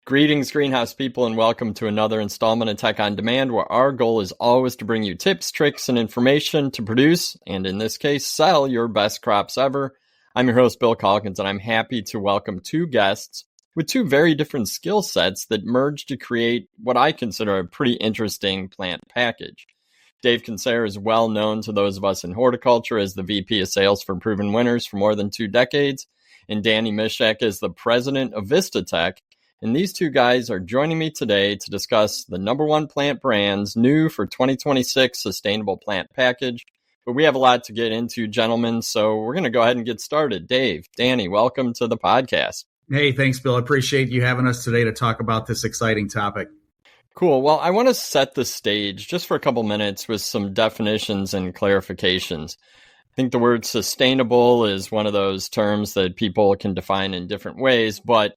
Greetings, greenhouse people, and welcome to another installment of Tech on Demand, where our goal is always to bring you tips, tricks, and information to produce, and in this case, sell your best crops ever. I'm your host, Bill Calkins, and I'm happy to welcome two guests with two very different skill sets that merge to create what I consider a pretty interesting plant package. Dave Konsoer is well known to those of us in horticulture as the VP of Sales for Proven Winners for more than 2 decades, and Danny Mishek is the president of VistaTek. And these two guys are joining me today to discuss the number one plant brand's new for 2026 sustainable plant package. But we have a lot to get into, gentlemen, so we're going to go ahead and get started. Dave, Danny, welcome to the podcast. Hey, thanks, Bill. I appreciate you having us today to talk about this exciting topic. Cool. Well, I want to set the stage just for a couple minutes with some definitions and clarifications. I think the word sustainable is one of those terms that people can define in different ways, but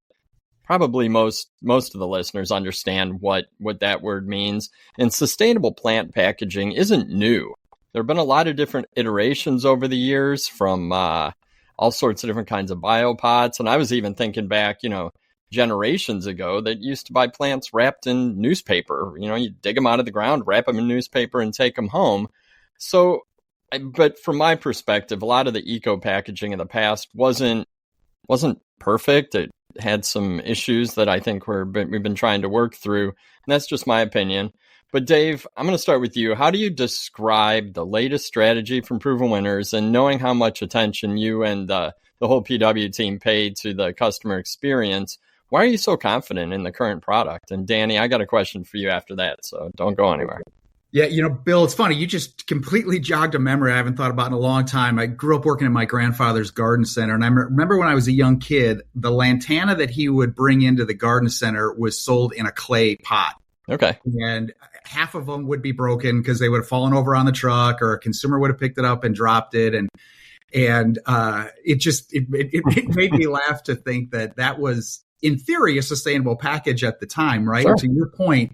probably most of the listeners understand what that word means. And sustainable plant packaging isn't new. There have been a lot of different iterations over the years from all sorts of different kinds of biopots. And I was even thinking back, generations ago that used to buy plants wrapped in newspaper. You dig them out of the ground, wrap them in newspaper, and take them home. But from my perspective, a lot of the eco packaging in the past wasn't perfect. It had some issues that I think we've been trying to work through. And that's just my opinion. But Dave, I'm going to start with you. How do you describe the latest strategy from Proven Winners, and knowing how much attention you and the whole PW team paid to the customer experience? Why are you so confident in the current product? And Danny, I got a question for you after that, so don't go anywhere. Yeah, Bill, it's funny. You just completely jogged a memory I haven't thought about in a long time. I grew up working in my grandfather's garden center. And I remember when I was a young kid, the lantana that he would bring into the garden center was sold in a clay pot. Okay. And half of them would be broken because they would have fallen over on the truck, or a consumer would have picked it up and dropped it. And it made me laugh to think that was, in theory, a sustainable package at the time, right? Sure. To your point,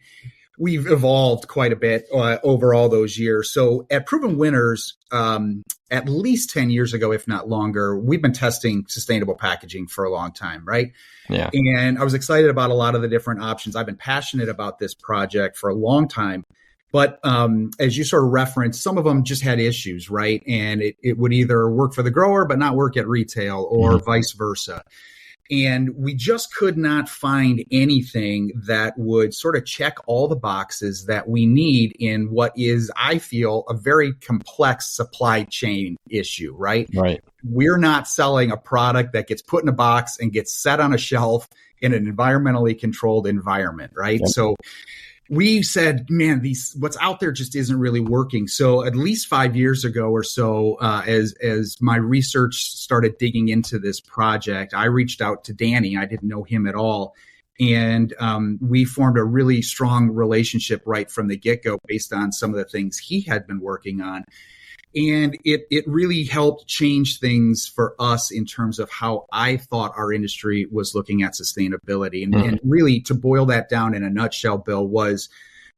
we've evolved quite a bit over all those years. So at Proven Winners, at least 10 years ago, if not longer, we've been testing sustainable packaging for a long time, right? Yeah. And I was excited about a lot of the different options. I've been passionate about this project for a long time. But as you sort of referenced, some of them just had issues, right? And it would either work for the grower, but not work at retail, or vice versa. And we just could not find anything that would sort of check all the boxes that we need in what is, I feel, a very complex supply chain issue, right? Right. We're not selling a product that gets put in a box and gets set on a shelf in an environmentally controlled environment, right? Yep. So we said, man, what's out there just isn't really working. So at least 5 years ago or so, as my research started digging into this project, I reached out to Danny. I didn't know him at all. And we formed a really strong relationship right from the get-go based on some of the things he had been working on. And it really helped change things for us in terms of how I thought our industry was looking at sustainability. And really, to boil that down in a nutshell, Bill, was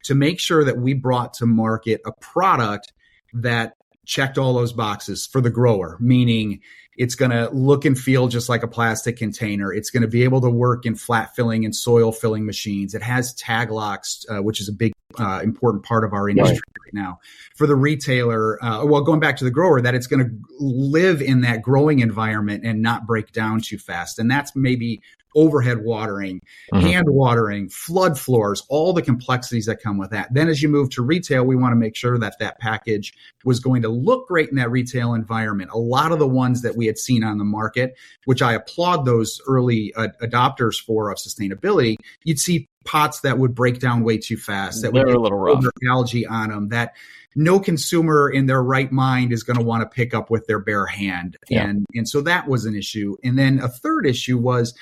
to make sure that we brought to market a product that checked all those boxes for the grower, meaning it's going to look and feel just like a plastic container. It's going to be able to work in flat filling and soil filling machines. It has tag locks, which is a big important part of our industry right now. For the retailer, going back to the grower, that it's going to live in that growing environment and not break down too fast. And that's maybe overhead watering, hand watering, flood floors, all the complexities that come with that. Then as you move to retail, we want to make sure that package was going to look great in that retail environment. A lot of the ones that we had seen on the market, which I applaud those early adopters for of sustainability, you'd see pots that would break down way too fast, that would get a little rough, algae on them, that no consumer in their right mind is going to want to pick up with their bare hand. Yeah. And so that was an issue. And then a third issue was,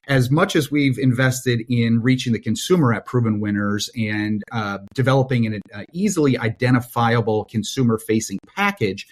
as much as we've invested in reaching the consumer at Proven Winners and developing an easily identifiable consumer-facing package,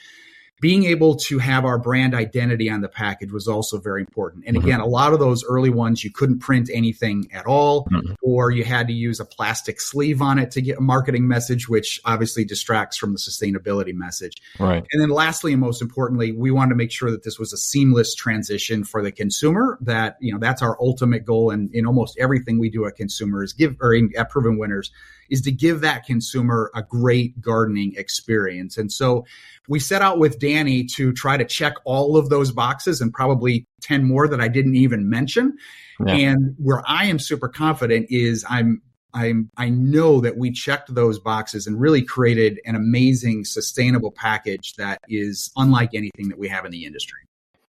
being able to have our brand identity on the package was also very important. And again, a lot of those early ones, you couldn't print anything at all, or you had to use a plastic sleeve on it to get a marketing message, which obviously distracts from the sustainability message. Right. And then lastly, and most importantly, we wanted to make sure that this was a seamless transition for the consumer, that, that's our ultimate goal. And in almost everything we do at Consumer is at Proven Winners, is to give that consumer a great gardening experience. And so we set out with Danny to try to check all of those boxes and probably 10 more that I didn't even mention. Yeah. And where I am super confident is I know that we checked those boxes and really created an amazing, sustainable package that is unlike anything that we have in the industry.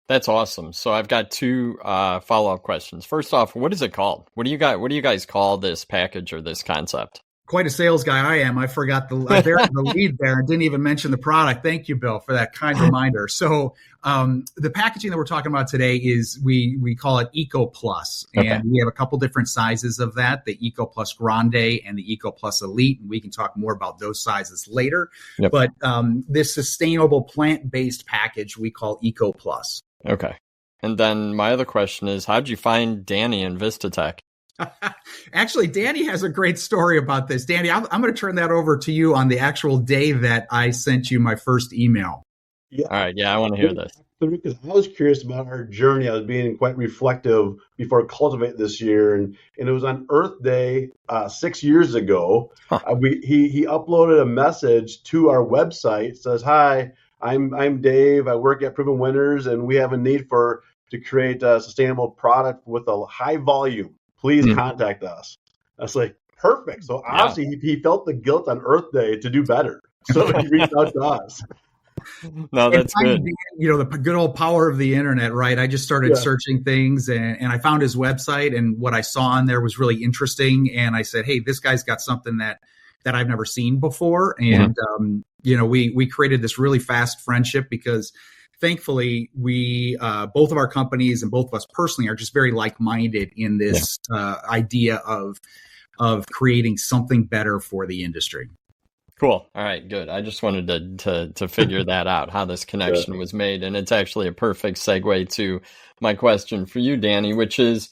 That's awesome. So I've got two follow-up questions. First off, what is it called? What do you guys call this package or this concept? Quite a sales guy I am. I forgot the lead there and didn't even mention the product. Thank you, Bill, for that kind reminder. So the packaging that we're talking about today is we call it Eco Plus. And we have a couple different sizes of that, the Eco Plus Grande and the Eco Plus Elite. And we can talk more about those sizes later. Yep. But this sustainable plant-based package we call Eco Plus. Okay. And then my other question is, how'd you find Danny and VistaTek? Actually, Danny has a great story about this. Danny, I'm going to turn that over to you on the actual day that I sent you my first email. Yeah. All right. Yeah, I want to hear this. Because I was curious about our journey. I was being quite reflective before Cultivate this year. And it was on Earth Day 6 years ago. He uploaded a message to our website. Says, "Hi, I'm Dave. I work at Proven Winners, and we have a need to create a sustainable product with a high volume. Please contact us." I was like, perfect. So obviously he felt the guilt on Earth Day to do better. So he reached out to us. No, that's good. The good old power of the internet, right? I just started searching things and I found his website, and what I saw on there was really interesting. And I said, hey, this guy's got something that I've never seen before. And, we created this really fast friendship because thankfully, we both of our companies and both of us personally are just very like-minded in this idea of creating something better for the industry. Cool. All right, good. I just wanted to figure that out, how this connection was made. And it's actually a perfect segue to my question for you, Danny, which is,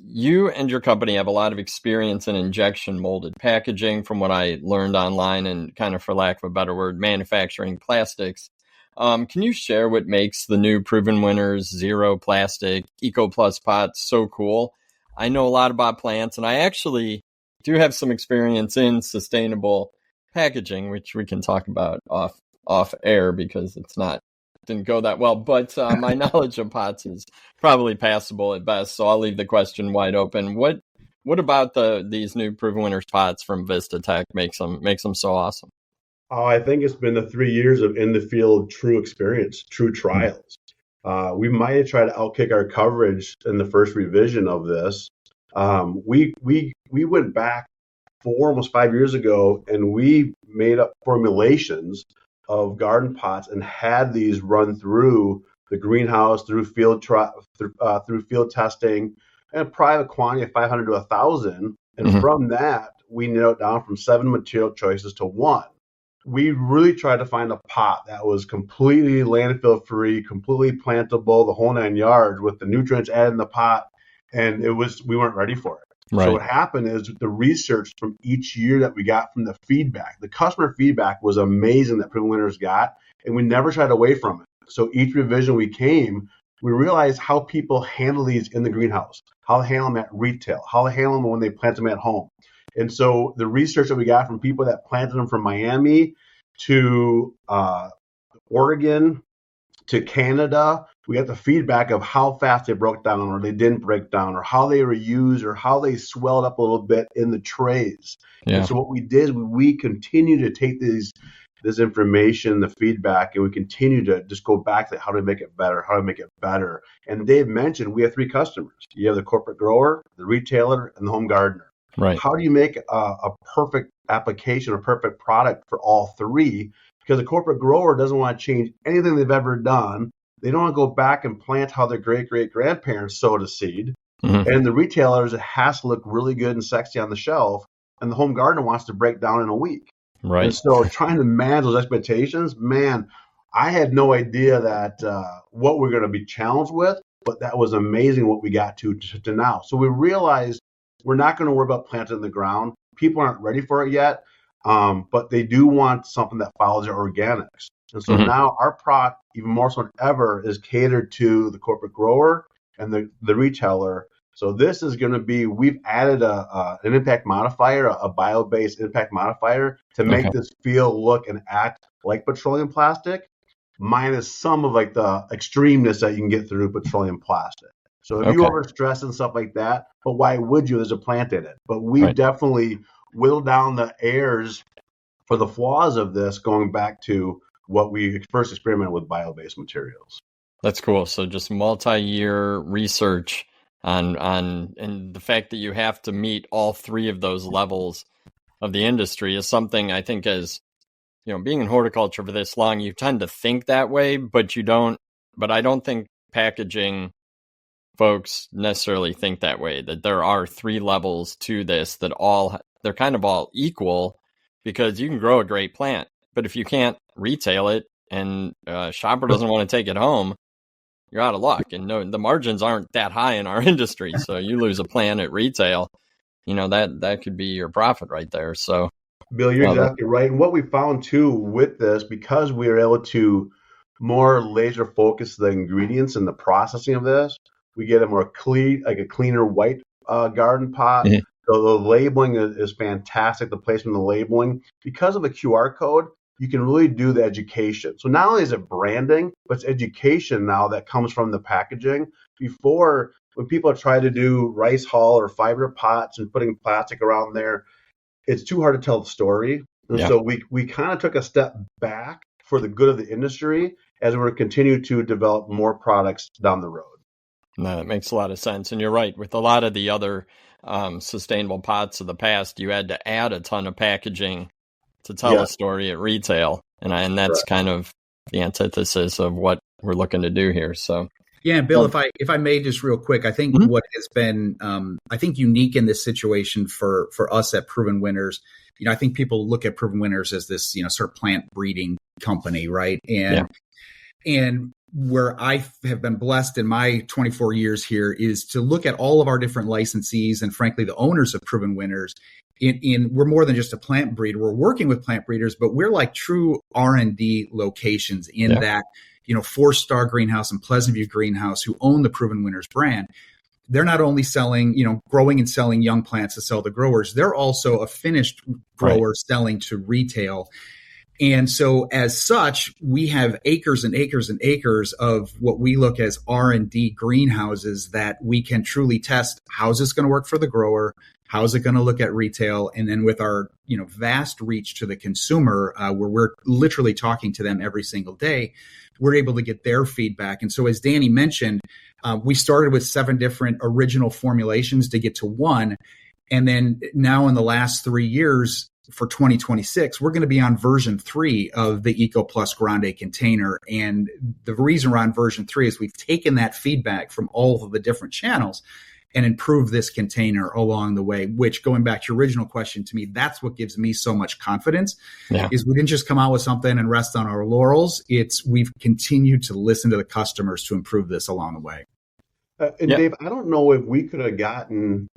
you and your company have a lot of experience in injection molded packaging, from what I learned online, and kind of, for lack of a better word, manufacturing plastics. Can you share what makes the new Proven Winners Zero Plastic Eco Plus pots so cool? I know a lot about plants, and I actually do have some experience in sustainable packaging, which we can talk about off air because didn't go that well. But my knowledge of pots is probably passable at best, so I'll leave the question wide open. What about these new Proven Winners pots from VistaTek makes them so awesome? Oh, I think it's been the 3 years of in the field true experience, true trials. We might have tried to outkick our coverage in the first revision of this. We went back almost 5 years ago, and we made up formulations of garden pots and had these run through the greenhouse, through field testing, and probably a quantity of 500 to 1,000. And from that, we narrowed down from 7 material choices to 1. We really tried to find a pot that was completely landfill free, completely plantable, the whole 9 yards, with the nutrients added in the pot, and we weren't ready for it. Right. So what happened is the research from each year that we got from the feedback, the customer feedback was amazing that Proven Winners got, and we never shied away from it. So each revision we realized how people handle these in the greenhouse, how they handle them at retail, how they handle them when they plant them at home. And so the research that we got from people that planted them from Miami to Oregon to Canada, we got the feedback of how fast they broke down or they didn't break down, or how they were used, or how they swelled up a little bit in the trays. Yeah. And so what we did, we continue to take this information, the feedback, and we continue to just go back to how to make it better, And Dave mentioned we have 3 customers. You have the corporate grower, the retailer, and the home gardener. Right. How do you make a perfect application, a perfect product for all 3? Because a corporate grower doesn't want to change anything they've ever done. They don't want to go back and plant how their great-great-grandparents sowed a seed. And the retailers, it has to look really good and sexy on the shelf. And the home gardener wants to break down in a week. Right. And so trying to manage those expectations, man, I had no idea that what we're going to be challenged with, but that was amazing what we got to now. So we realized we're not going to worry about planting in the ground. People aren't ready for it yet, but they do want something that follows their organics. And so now our product, even more so than ever, is catered to the corporate grower and the retailer. So this is going to be, we've added an impact modifier, a bio-based impact modifier to make this feel, look, and act like petroleum plastic, minus some of like the extremeness that you can get through petroleum plastic. So if you overstress and stuff like that, but why would you? There's a plant in it. But we've definitely whittled down the errors for the flaws of this, going back to what we first experimented with bio-based materials. That's cool. So just multi-year research on and the fact that you have to meet all three of those levels of the industry is something I think, as you know, being in horticulture for this long, you tend to think that way, but you don't. But I don't think packaging folks necessarily think that way, that there are three levels to this, that they're kind of all equal, because you can grow a great plant, but if you can't retail it and a shopper doesn't want to take it home, you're out of luck. And no, the margins aren't that high in our industry. So you lose a plant at retail, you know, that could be your profit right there. So Bill, you're exactly right. And what we found too with this, because we are able to more laser focus the ingredients and the processing of this, we get a more clean, like a cleaner white garden pot. So the labeling is fantastic. The placement of the labeling, because of the QR code, you can really do the education. So not only is it branding, but it's education now that comes from the packaging. Before, when people try to do rice hull or fiber pots and putting plastic around there, it's too hard to tell the story. And so we kind of took a step back for the good of the industry as we're continue to develop more products down the road. No, that makes a lot of sense. And you're right. With a lot of the other sustainable pots of the past, you had to add a ton of packaging to tell a story at retail. And that's kind of the antithesis of what we're looking to do here. So yeah, Bill, if I may just real quick, I think what has been I think unique in this situation for us at Proven Winners, you know, I think people look at Proven Winners as this, you know, sort of plant breeding company, right? And where I have been blessed in my 24 years here is to look at all of our different licensees and frankly the owners of Proven Winners. We're more than just a plant breeder. We're working with plant breeders, but we're like true R&D locations in that, you know, 4-Star Greenhouse and Pleasant View Greenhouse, who own the Proven Winners brand. They're not only selling, you know, growing and selling young plants to sell to growers, they're also a finished grower selling to retail. And so as such, we have acres and acres and acres of what we look as R&D greenhouses that we can truly test. How's this going to work for the grower? How's it going to look at retail? And then with our, you know, vast reach to the consumer, where we're literally talking to them every single day, we're able to get their feedback. And so as Danny mentioned, we started with 7 different original formulations to get to one. And then now in the last 3 years, for 2026, we're going to be on version 3 of the Eco Plus Grande container. And the reason we're on version 3 is we've taken that feedback from all of the different channels and improved this container along the way, which, going back to your original question, to me, that's what gives me so much confidence is we didn't just come out with something and rest on our laurels. We've continued to listen to the customers to improve this along the way. Dave, I don't know if we could have gotten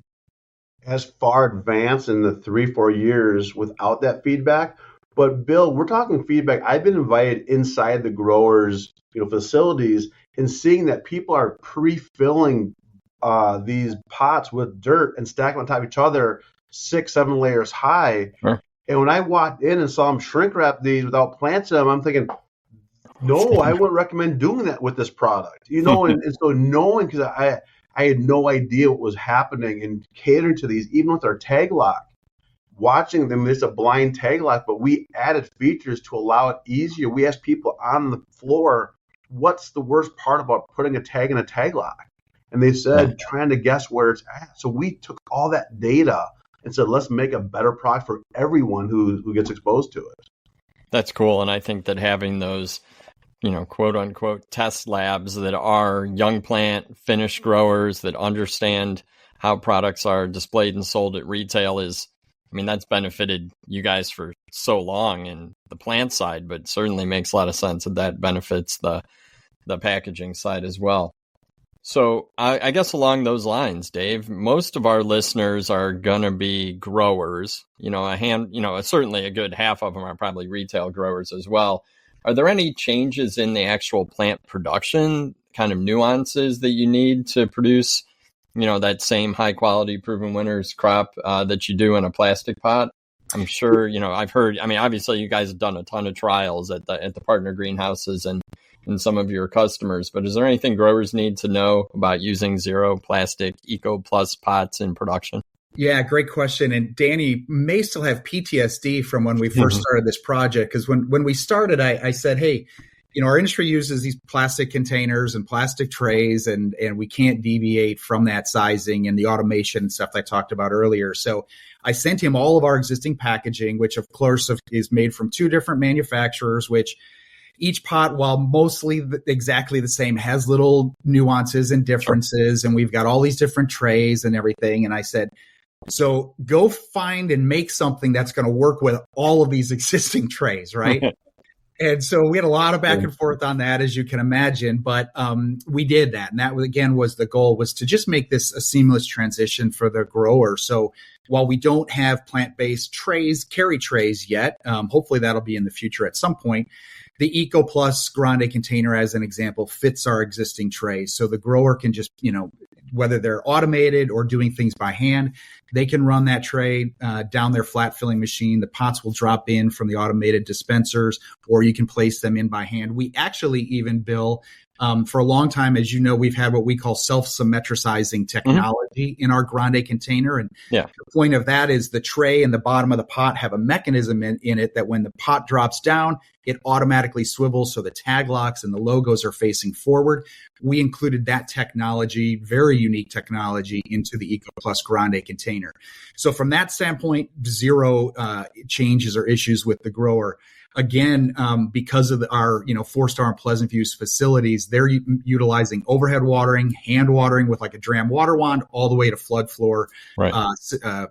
as far advanced in the 3-4 years without that feedback. But Bill, we're talking feedback. I've been invited inside the growers, you know, facilities, and seeing that people are pre-filling these pots with dirt and stacking on top of each other 6-7 layers high. And when I walked in and saw them shrink wrap these without plants in them, I'm thinking, no, I wouldn't recommend doing that with this product. You know, and so knowing, because I had no idea what was happening and catering to these, even with our tag lock, watching them, it's a blind tag lock, but we added features to allow it easier. We asked people on the floor, what's the worst part about putting a tag in a tag lock? And they said, trying to guess where it's at. So we took all that data and said, let's make a better product for everyone who gets exposed to it. That's cool. And I think that having those, you know, quote unquote test labs that are young plant finished growers that understand how products are displayed and sold at retail is I mean, that's benefited you guys for so long in the plant side, but certainly makes a lot of sense that benefits the packaging side as well. So I guess along those lines, Dave, most of our listeners are going to be growers, certainly a good half of them are probably retail growers as well. Are there any changes in the actual plant production, kind of nuances that you need to produce, that same high quality proven winners crop that you do in a plastic pot? I'm sure, I've heard, obviously you guys have done a ton of trials at the partner greenhouses and some of your customers, but is there anything growers need to know about using zero plastic Eco Plus pots in production? Yeah, great question. And Danny may still have PTSD from when we first started this project, because when we started, I said, hey, our industry uses these plastic containers and plastic trays, and we can't deviate from that sizing and the automation and stuff I talked about earlier. So I sent him all of our existing packaging, which of course is made from 2 different manufacturers, which each pot, while mostly exactly the same, has little nuances and differences. And we've got all these different trays and everything. And I said, so go find and make something that's going to work with all of these existing trays, right? And so we had a lot of back and forth on that, as you can imagine, but we did that. And that, again, was the goal, was to just make this a seamless transition for the grower. So while we don't have plant-based trays, carry trays yet, hopefully that'll be in the future at some point, the Eco Plus Grande container, as an example, fits our existing trays. So the grower can just, whether they're automated or doing things by hand, they can run that tray down their flat filling machine. The pots will drop in from the automated dispensers, or you can place them in by hand. We actually even, Bill, for a long time, as you know, we've had what we call self-symmetricizing technology in our Grande container. And the point of that is the tray and the bottom of the pot have a mechanism in it that when the pot drops down, it automatically swivels so the tag locks and the logos are facing forward. We included that technology, very unique technology, into the Eco Plus Grande container. So from that standpoint, zero changes or issues with the grower. Again, because of our, 4-star and Pleasant View's facilities, they're utilizing overhead watering, hand watering with like a dram water wand, all the way to flood floor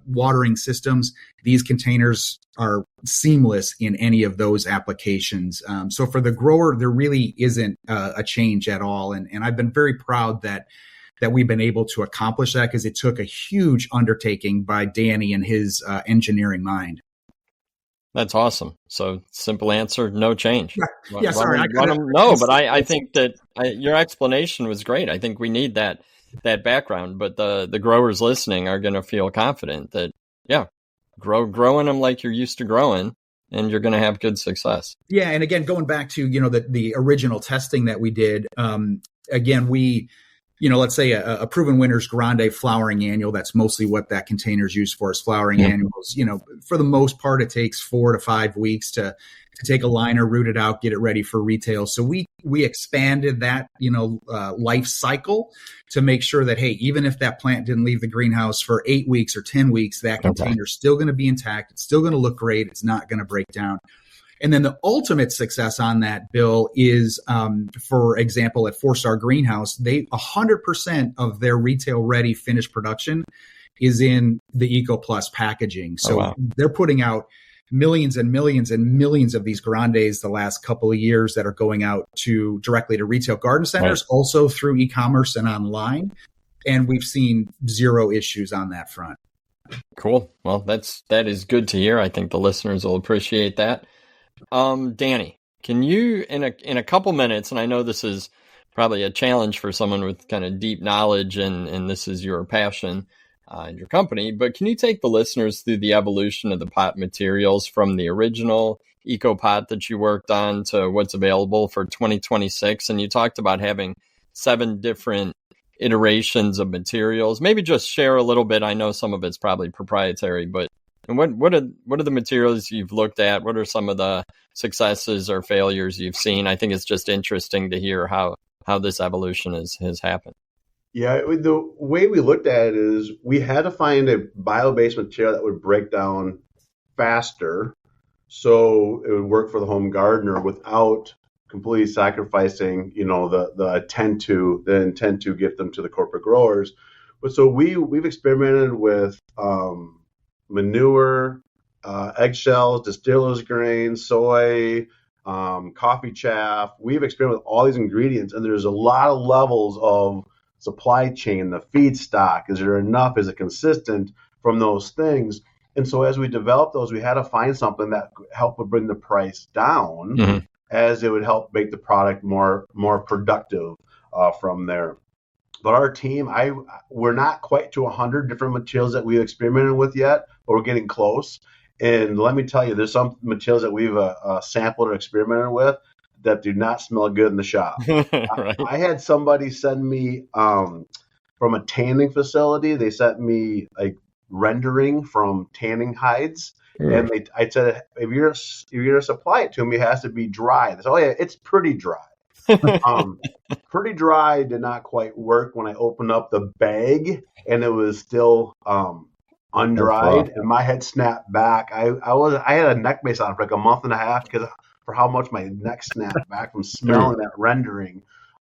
watering systems. These containers are seamless in any of those applications. So for the grower, there really isn't a change at all. And I've been very proud that we've been able to accomplish that, because it took a huge undertaking by Danny and his engineering mind. That's awesome. So simple answer, no change. Yeah, sorry. I think that your explanation was great. I think we need that background, but the growers listening are going to feel confident that, growing them like you're used to growing, and you're going to have good success. Yeah. And again, going back to, the original testing that we did, again, we, let's say a proven winners Grande flowering annual, that's mostly what that container is used for, is flowering annuals. For the most part, it takes 4 to 5 weeks to take a liner, root it out, get it ready for retail. So we expanded that, life cycle to make sure that, hey, even if that plant didn't leave the greenhouse for 8 weeks or 10 weeks, that container is still going to be intact. It's still going to look great. It's not going to break down. And then the ultimate success on that, Bill, is, for example, at 4-Star Greenhouse, 100% of their retail ready finished production is in the Eco Plus packaging. So they're putting out millions and millions and millions of these Grandes the last couple of years that are going out directly to retail garden centers, also through e-commerce and online. And we've seen zero issues on that front. Cool. Well, that is good to hear. I think the listeners will appreciate that. Danny, can you, in a couple minutes, and I know this is probably a challenge for someone with kind of deep knowledge, and this is your passion and your company, but can you take the listeners through the evolution of the pot materials from the original EcoPot that you worked on to what's available for 2026? And you talked about having 7 different iterations of materials. Maybe just share a little bit. I know some of it's probably proprietary, but and what are the materials you've looked at? What are some of the successes or failures you've seen? I think it's just interesting to hear how this evolution has happened. Yeah, the way we looked at it is we had to find a bio-based material that would break down faster, so it would work for the home gardener without completely sacrificing, the intent to get them to the corporate growers. But so we've experimented with manure, eggshells, distillers grain, soy, coffee chaff. We've experimented with all these ingredients, and there's a lot of levels of supply chain, the feedstock. Is there enough? Is it consistent from those things? And so as we developed those, we had to find something that helped bring the price down, as it would help make the product more productive from there. But our team, we're not quite to 100 different materials that we've experimented with yet, but we're getting close. And let me tell you, there's some materials that we've sampled or experimented with that do not smell good in the shop. Right. I had somebody send me from a tanning facility. They sent me like rendering from tanning hides, and I said, if you're gonna supply it to me, it has to be dry. They said, oh yeah, it's pretty dry. Pretty dry did not quite work when I opened up the bag and it was still undried, and my head snapped back. I had a neck brace on for like a month and a half because for how much my neck snapped back from smelling that rendering.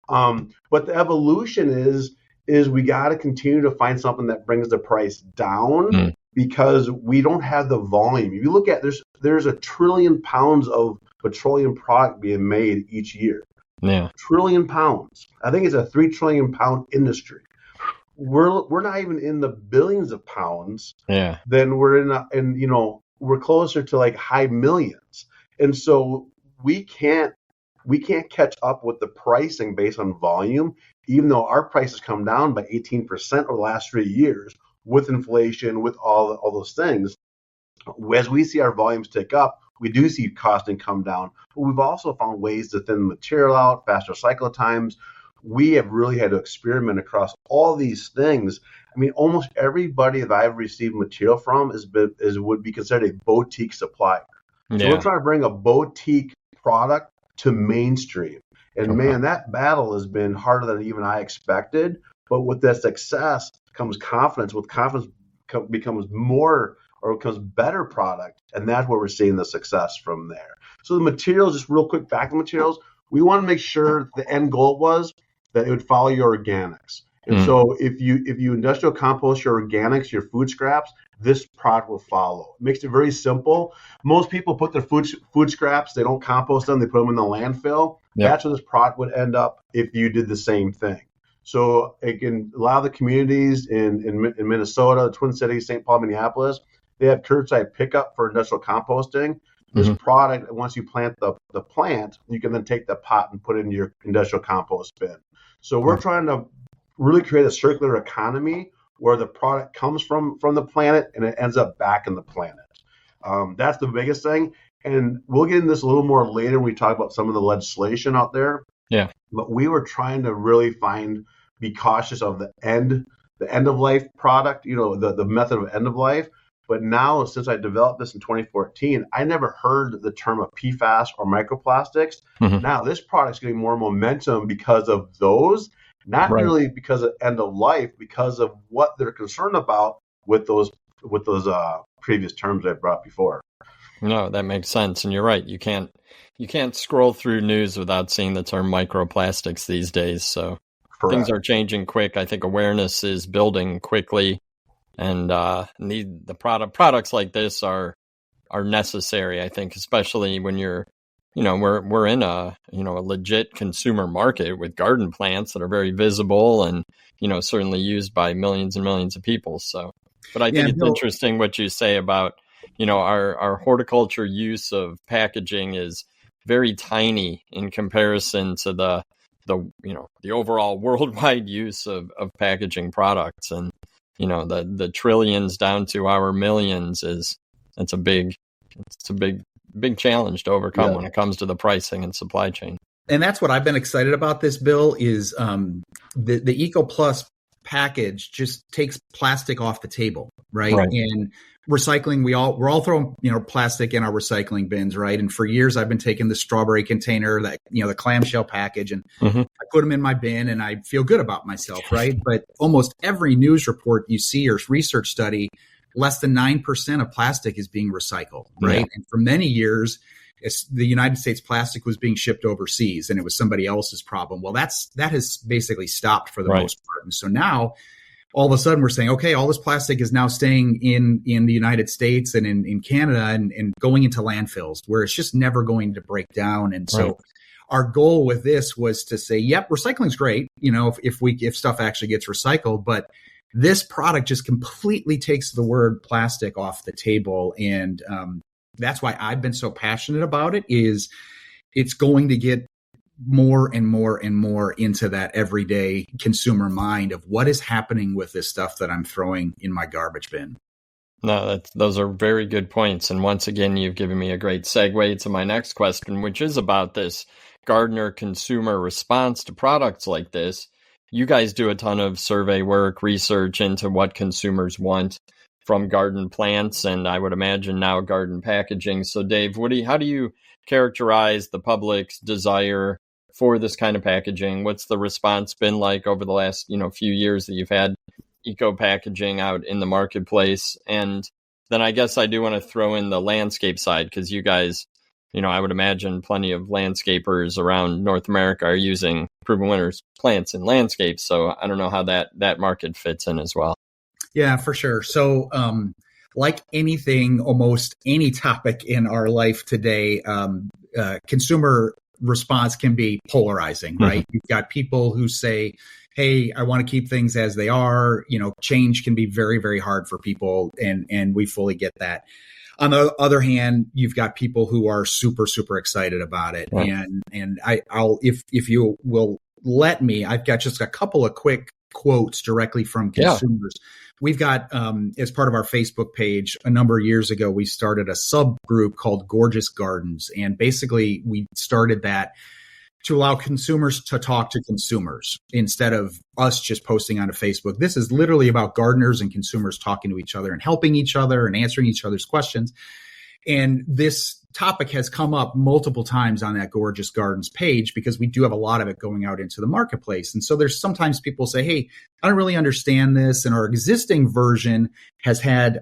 But the evolution is we got to continue to find something that brings the price down because we don't have the volume. If you look at there's 1 trillion pounds of petroleum product being made each year. Yeah. 1 trillion pounds. I think it's a 3 trillion pound industry. We're not even in the billions of pounds. Yeah. Then we're closer to like high millions. And so we can't catch up with the pricing based on volume, even though our prices come down by 18% over the last 3 years with inflation, with all those things. As we see our volumes tick up, we do see costing come down, but we've also found ways to thin the material out, faster cycle times. We have really had to experiment across all these things. I mean, almost everybody that I've received material from would be considered a boutique supplier. So we're trying to bring a boutique product to mainstream. And man, that battle has been harder than even I expected. But with that success comes confidence. With confidence becomes better product. And that's where we're seeing the success from there. So the materials, just real quick, back to materials, we want to make sure the end goal was that it would follow your organics. And so if you industrial compost your organics, your food scraps, this product will follow. It makes it very simple. Most people put their food scraps, they don't compost them, they put them in the landfill. Yep. That's where this product would end up if you did the same thing. So in a lot of the communities in Minnesota, the Twin Cities, St. Paul, Minneapolis, they have curbside pickup for industrial composting. This product, once you plant the plant, you can then take the pot and put it in your industrial compost bin. So we're trying to really create a circular economy where the product comes from the planet and it ends up back in the planet. That's the biggest thing. And we'll get into this a little more later when we talk about some of the legislation out there. Yeah. But we were trying to really be cautious of the end of life product, the method of end of life. But now, since I developed this in 2014, I never heard the term of PFAS or microplastics. Now, this product's getting more momentum because of those, not really because of end of life, because of what they're concerned about with those previous terms I brought before. No, that makes sense, and you're right. You can't scroll through news without seeing the term microplastics these days. So things are changing quick. I think awareness is building quickly. And the products like this are necessary, I think, especially when we're in a legit consumer market with garden plants that are very visible and certainly used by millions and millions of people. So, but I think it's interesting what you say about our horticulture use of packaging is very tiny in comparison to the overall worldwide use of packaging products. And the trillions down to our millions it's a big challenge to overcome when it comes to the pricing and supply chain. And that's what I've been excited about this, Bill, is the Eco Plus package just takes plastic off the table, right? And recycling, we're all throwing plastic in our recycling bins, right? And for years I've been taking the strawberry container, that the clamshell package, and I put them in my bin and I feel good about myself, right? But almost every news report you see or research study, less than 9% of plastic is being recycled, right? And for many years, the United States plastic was being shipped overseas and it was somebody else's problem. Well, that has basically stopped for the most part. And so now all of a sudden we're saying, okay, all this plastic is now staying in the United States and in Canada and going into landfills where it's just never going to break down. And so our goal with this was to say, yep, recycling's great, if stuff actually gets recycled, but this product just completely takes the word plastic off the table. And that's why I've been so passionate about it. Is it's going to get more and more and more into that everyday consumer mind of what is happening with this stuff that I'm throwing in my garbage bin. No, those are very good points. And once again, you've given me a great segue to my next question, which is about this gardener consumer response to products like this. You guys do a ton of survey work, research into what consumers want from garden plants, and I would imagine now garden packaging. So Dave, how do you characterize the public's desire for this kind of packaging? What's the response been like over the last, few years that you've had eco packaging out in the marketplace? And then I guess I do want to throw in the landscape side, because you guys, I would imagine plenty of landscapers around North America are using Proven Winners plants in landscapes. So I don't know how that market fits in as well. Yeah, for sure. So like anything, almost any topic in our life today, consumer response can be polarizing, right? You've got people who say, hey, I want to keep things as they are. Change can be very, very hard for people, and we fully get that. On the other hand, you've got people who are super, super excited about it. Right. And I'll, if you will let me, I've got just a couple of quick quotes directly from consumers. Yeah. We've got, as part of our Facebook page, a number of years ago, we started a subgroup called Gorgeous Gardens. And basically we started that to allow consumers to talk to consumers instead of us just posting onto Facebook. This is literally about gardeners and consumers talking to each other and helping each other and answering each other's questions. And this topic has come up multiple times on that Gorgeous Gardens page because we do have a lot of it going out into the marketplace. And so there's sometimes people say, hey, I don't really understand this. And our existing version has had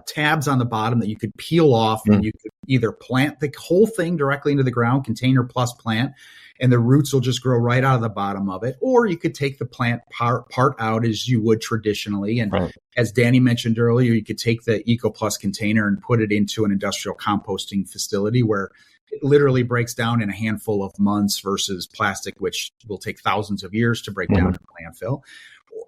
tabs on the bottom that you could peel off and you could either plant the whole thing directly into the ground, container plus plant, and the roots will just grow right out of the bottom of it. Or you could take the plant part out as you would traditionally. And as Danny mentioned earlier, you could take the Eco Plus container and put it into an industrial composting facility where it literally breaks down in a handful of months versus plastic, which will take thousands of years to break down in a landfill.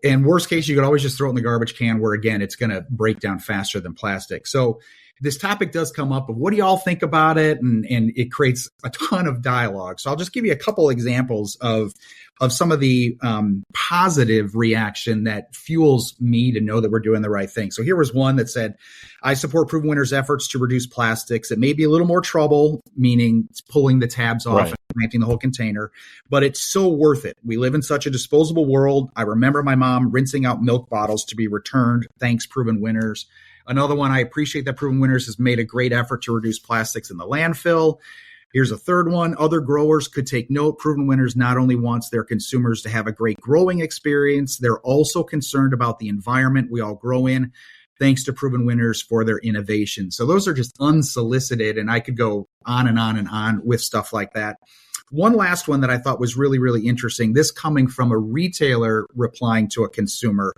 In worst case, you could always just throw it in the garbage can where, again, it's going to break down faster than plastic. So this topic does come up of what do y'all think about it? And it creates a ton of dialogue. So I'll just give you a couple examples of some of the positive reaction that fuels me to know that we're doing the right thing. So here was one that said, I support Proven Winners' efforts to reduce plastics. It may be a little more trouble, meaning it's pulling the tabs off and planting the whole container, but it's so worth it. We live in such a disposable world. I remember my mom rinsing out milk bottles to be returned. Thanks, Proven Winners. Another one, I appreciate that Proven Winners has made a great effort to reduce plastics in the landfill. Here's a third one. Other growers could take note. Proven Winners not only wants their consumers to have a great growing experience, they're also concerned about the environment we all grow in. Thanks to Proven Winners for their innovation. So those are just unsolicited, and I could go on and on and on with stuff like that. One last one that I thought was really, really interesting, this coming from a retailer replying to a consumer.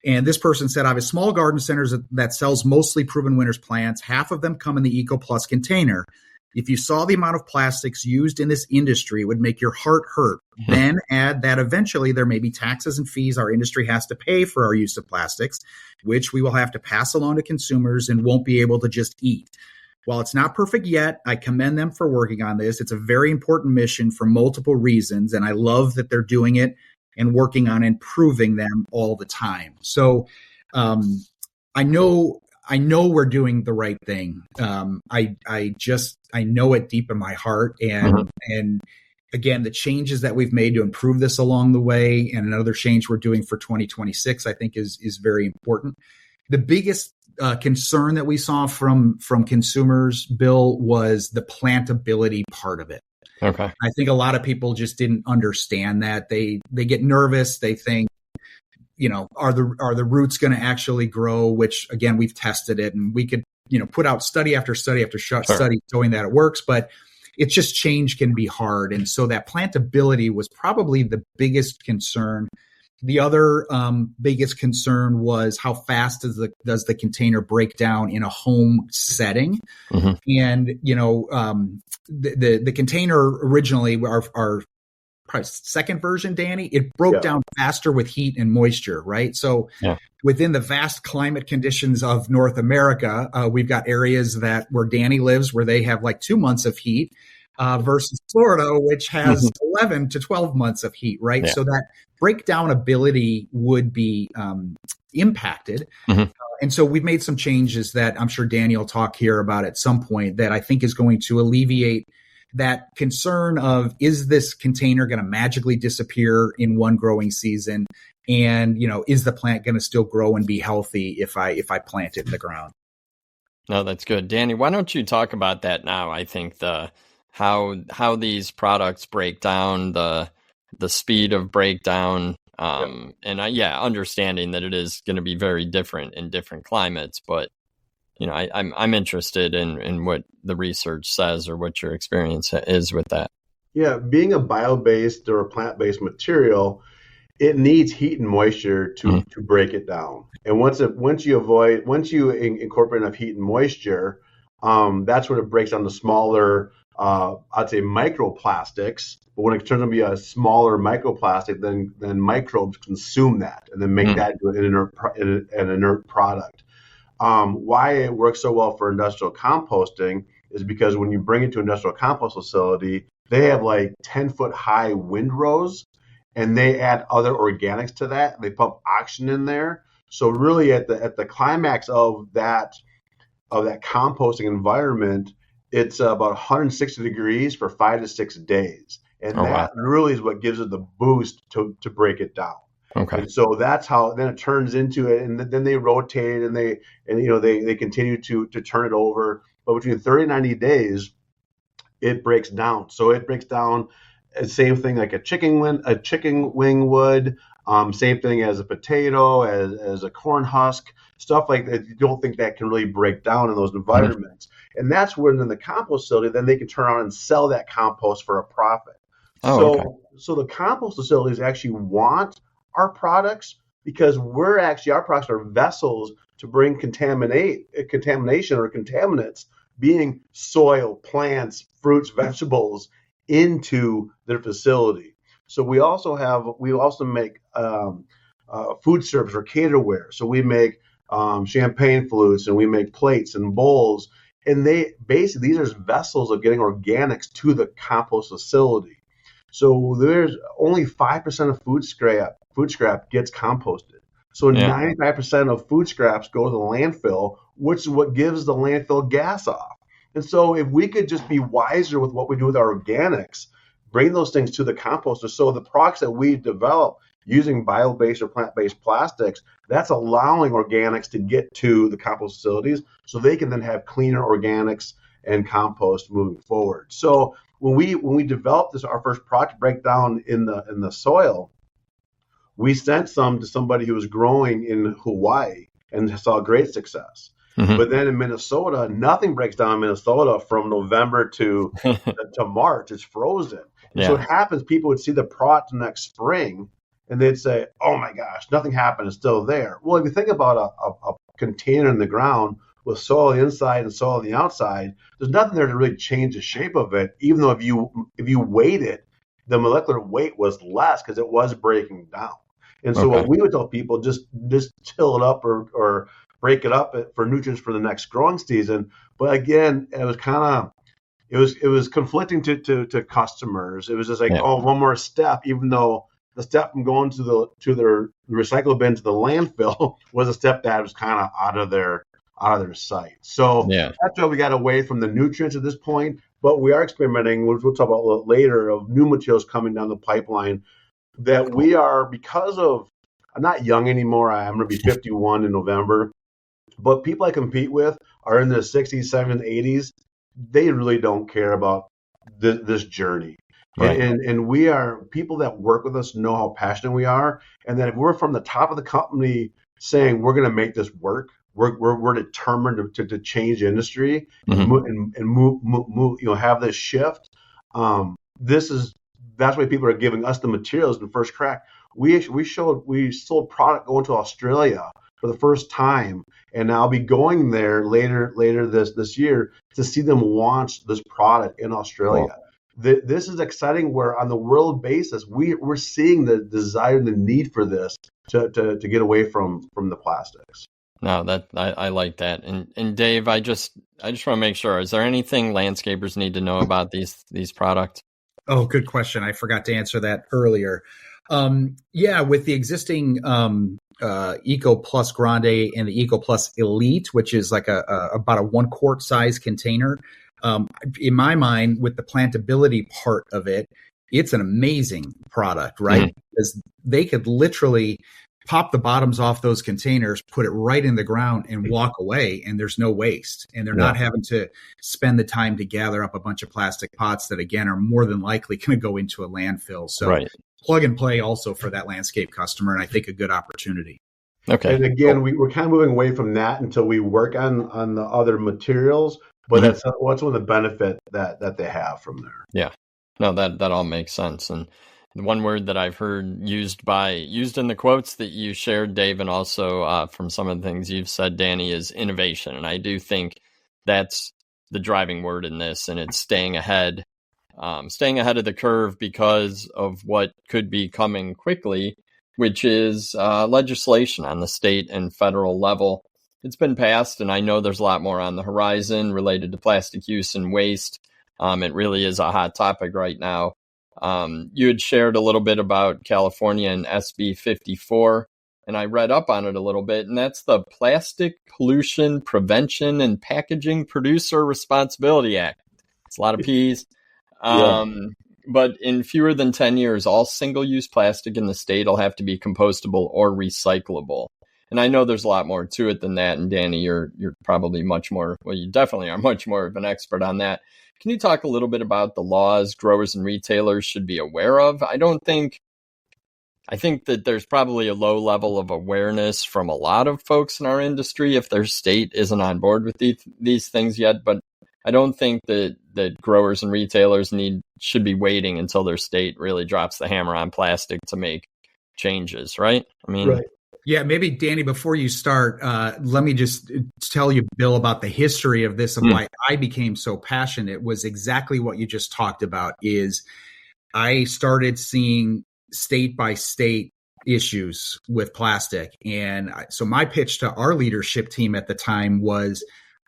And this person said, I have a small garden center that sells mostly Proven Winners plants. Half of them come in the Eco Plus container. If you saw the amount of plastics used in this industry, it would make your heart hurt. Then add that eventually there may be taxes and fees our industry has to pay for our use of plastics, which we will have to pass along to consumers and won't be able to just eat. While it's not perfect yet, I commend them for working on this. It's a very important mission for multiple reasons, and I love that they're doing it and working on improving them all the time. So I know we're doing the right thing. I know it deep in my heart. And again, the changes that we've made to improve this along the way, and another change we're doing for 2026, I think is very important. The biggest concern that we saw from consumers, Bill, was the plantability part of it. Okay. I think a lot of people just didn't understand that. They get nervous. They think, are the roots going to actually grow? Which again, we've tested it, and we could, put out study after study after study showing that it works. But it's just change can be hard, and so that plantability was probably the biggest concern The other biggest concern was how fast does the container break down in a home setting? Mm-hmm. And the container originally, our second version, Danny, it broke down faster with heat and moisture, right? So within the vast climate conditions of North America, we've got areas where Danny lives where they have like 2 months of heat. Versus Florida, which has 11 to 12 months of heat, right? Yeah. So that breakdown ability would be impacted. Mm-hmm. And so we've made some changes that I'm sure Danny will talk here about at some point that I think is going to alleviate that concern of, is this container going to magically disappear in one growing season? And, is the plant going to still grow and be healthy if I plant it in the ground? No, that's good. Danny, why don't you talk about that now? I think how these products break down, the speed of breakdown, and understanding that it is going to be very different in different climates. But I'm interested in what the research says or what your experience is with that. Yeah, being a bio-based or a plant-based material, it needs heat and moisture to break it down. And once you incorporate enough heat and moisture, that's when it breaks down to smaller, I'd say microplastics. But when it turns out to be a smaller microplastic, then microbes consume that and then make that into an inert product. Why it works so well for industrial composting is because when you bring it to an industrial compost facility, they have like 10-foot high windrows, and they add other organics to that. They pump oxygen in there. So really, at the climax of that composting environment, it's about 160 degrees for 5 to 6 days, and really is what gives it the boost to break it down. Okay. And so that's how then it turns into it, and then they rotate and they continue to turn it over. But between 30 and 90 days, it breaks down. So it breaks down. Same thing like a chicken wing would. Same thing as a potato, as a corn husk, stuff like that. You don't think that can really break down in those environments. And that's when in the compost facility, then they can turn around and sell that compost for a profit. So the compost facilities actually want our products because our products are vessels to bring contamination or contaminants, being soil, plants, fruits, vegetables, into their facility. So we also make food service or caterware. So we make champagne flutes, and we make plates and bowls, and these are vessels of getting organics to the compost facility. So there's only 5% of food scrap gets composted. So 95% of food scraps go to the landfill, which is what gives the landfill gas off. And so if we could just be wiser with what we do with our organics, bring those things to the composter. So the products that we develop using bio-based or plant-based plastics, that's allowing organics to get to the compost facilities so they can then have cleaner organics and compost moving forward. So when we developed our first product breakdown in the soil, we sent some to somebody who was growing in Hawaii and saw great success. But then in Minnesota, nothing breaks down in Minnesota from November to March. It's frozen. And so it happens, people would see the product next spring and they'd say, oh my gosh, nothing happened. It's still there. Well, if you think about a container in the ground with soil on the inside and soil on the outside, there's nothing there to really change the shape of it, even though if you weighed it, the molecular weight was less because it was breaking down. And so what we would tell people, just till it up or break it up for nutrients for the next growing season. But again, it was conflicting to customers. It was just like, one more step, even though the step from going to the recycle bin to the landfill was a step that was kind of out of their sight. So that's why we got away from the nutrients at this point. But we are experimenting, which we'll talk about a little later, of new materials coming down the pipeline that we are, because of, I'm not young anymore. I'm going to be 51 in November. But people I compete with are in their 60s, 70s, 80s. They really don't care about this journey. Right. And we are, people that work with us know how passionate we are. And that if we're from the top of the company saying we're going to make this work, we're determined to change the industry and move, have this shift. That's why people are giving us the materials in the first crack. we sold product going to Australia for the first time, and I'll be going there later this year to see them launch this product in Australia. Cool. This is exciting. Where on the world basis, we're seeing the desire, the need for this to get away from the plastics. No, that I like that. And Dave, I just want to make sure, is there anything landscapers need to know about these products? Oh, good question. I forgot to answer that earlier. With the existing Eco Plus Grande and the Eco Plus Elite, which is like about a 1 quart size container, in my mind, with the plantability part of it, it's an amazing product, right? Mm-hmm. Because they could literally pop the bottoms off those containers, put it right in the ground and walk away, and there's no waste. And they're not having to spend the time to gather up a bunch of plastic pots that, again, are more than likely going to go into a landfill. So plug and play also for that landscape customer, and I think a good opportunity. Okay. And again, we're kind of moving away from that until we work on the other materials, but that's one of the benefit that they have from there. Yeah. No, that all makes sense. And the one word that I've heard used in the quotes that you shared, Dave, and also from some of the things you've said, Danny, is innovation. And I do think that's the driving word in this, and it's staying ahead of the curve because of what could be coming quickly, which is legislation on the state and federal level. It's been passed, and I know there's a lot more on the horizon related to plastic use and waste. It really is a hot topic right now. You had shared a little bit about California and SB 54, and I read up on it a little bit, and that's the Plastic Pollution Prevention and Packaging Producer Responsibility Act. It's a lot of P's. But in fewer than 10 years, all single-use plastic in the state will have to be compostable or recyclable. And I know there's a lot more to it than that. And Danny, you're probably much more, well, you definitely are much more of an expert on that. Can you talk a little bit about the laws growers and retailers should be aware of? I think that there's probably a low level of awareness from a lot of folks in our industry if their state isn't on board with these things yet. But I don't think that growers and retailers should be waiting until their state really drops the hammer on plastic to make changes, right? I mean, right. Yeah, maybe, Danny, before you start, let me just tell you, Bill, about the history of this and why I became so passionate. It was exactly what you just talked about. Is I started seeing state by state issues with plastic. And so my pitch to our leadership team at the time was,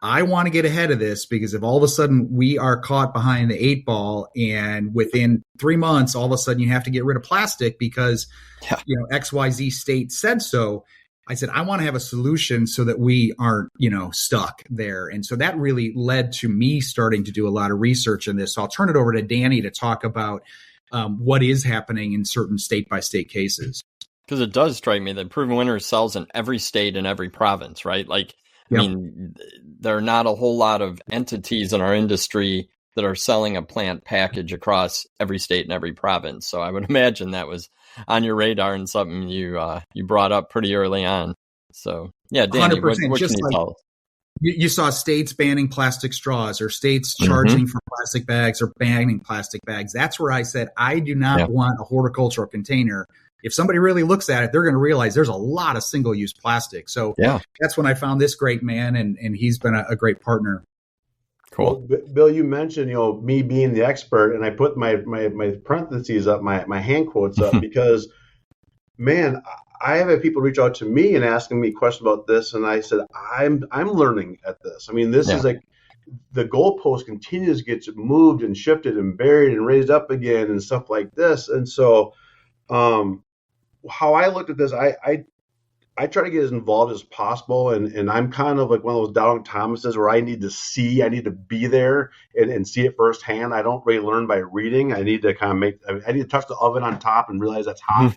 I want to get ahead of this, because if all of a sudden we are caught behind the 8 ball and within 3 months, all of a sudden you have to get rid of plastic because, XYZ state said so. I said, I want to have a solution so that we aren't, stuck there. And so that really led to me starting to do a lot of research in this. So I'll turn it over to Danny to talk about what is happening in certain state by state cases. Because it does strike me that Proven Winner sells in every state and every province, right? Like, I mean, there are not a whole lot of entities in our industry that are selling a plant package across every state and every province. So I would imagine that was on your radar and something you brought up pretty early on. So, yeah, Danny, what can you tell us? You saw states banning plastic straws or states charging for plastic bags or banning plastic bags. That's where I said, I do not want a horticultural container. If somebody really looks at it, they're going to realize there's a lot of single-use plastic. So that's when I found this great man, and he's been a great partner. Cool. Well, Bill, you mentioned, me being the expert, and I put my parentheses up, my hand quotes up, because, man, I have had people reach out to me and asking me questions about this, and I said, I'm learning at this. I mean, this is like the goalpost continues to get moved and shifted and buried and raised up again and stuff like this. And so how I looked at this, I try to get as involved as possible, and I'm kind of like one of those Doubting Thomases where I need to be there and see it firsthand. I don't really learn by reading. I need to I need to touch the oven on top and realize that's hot.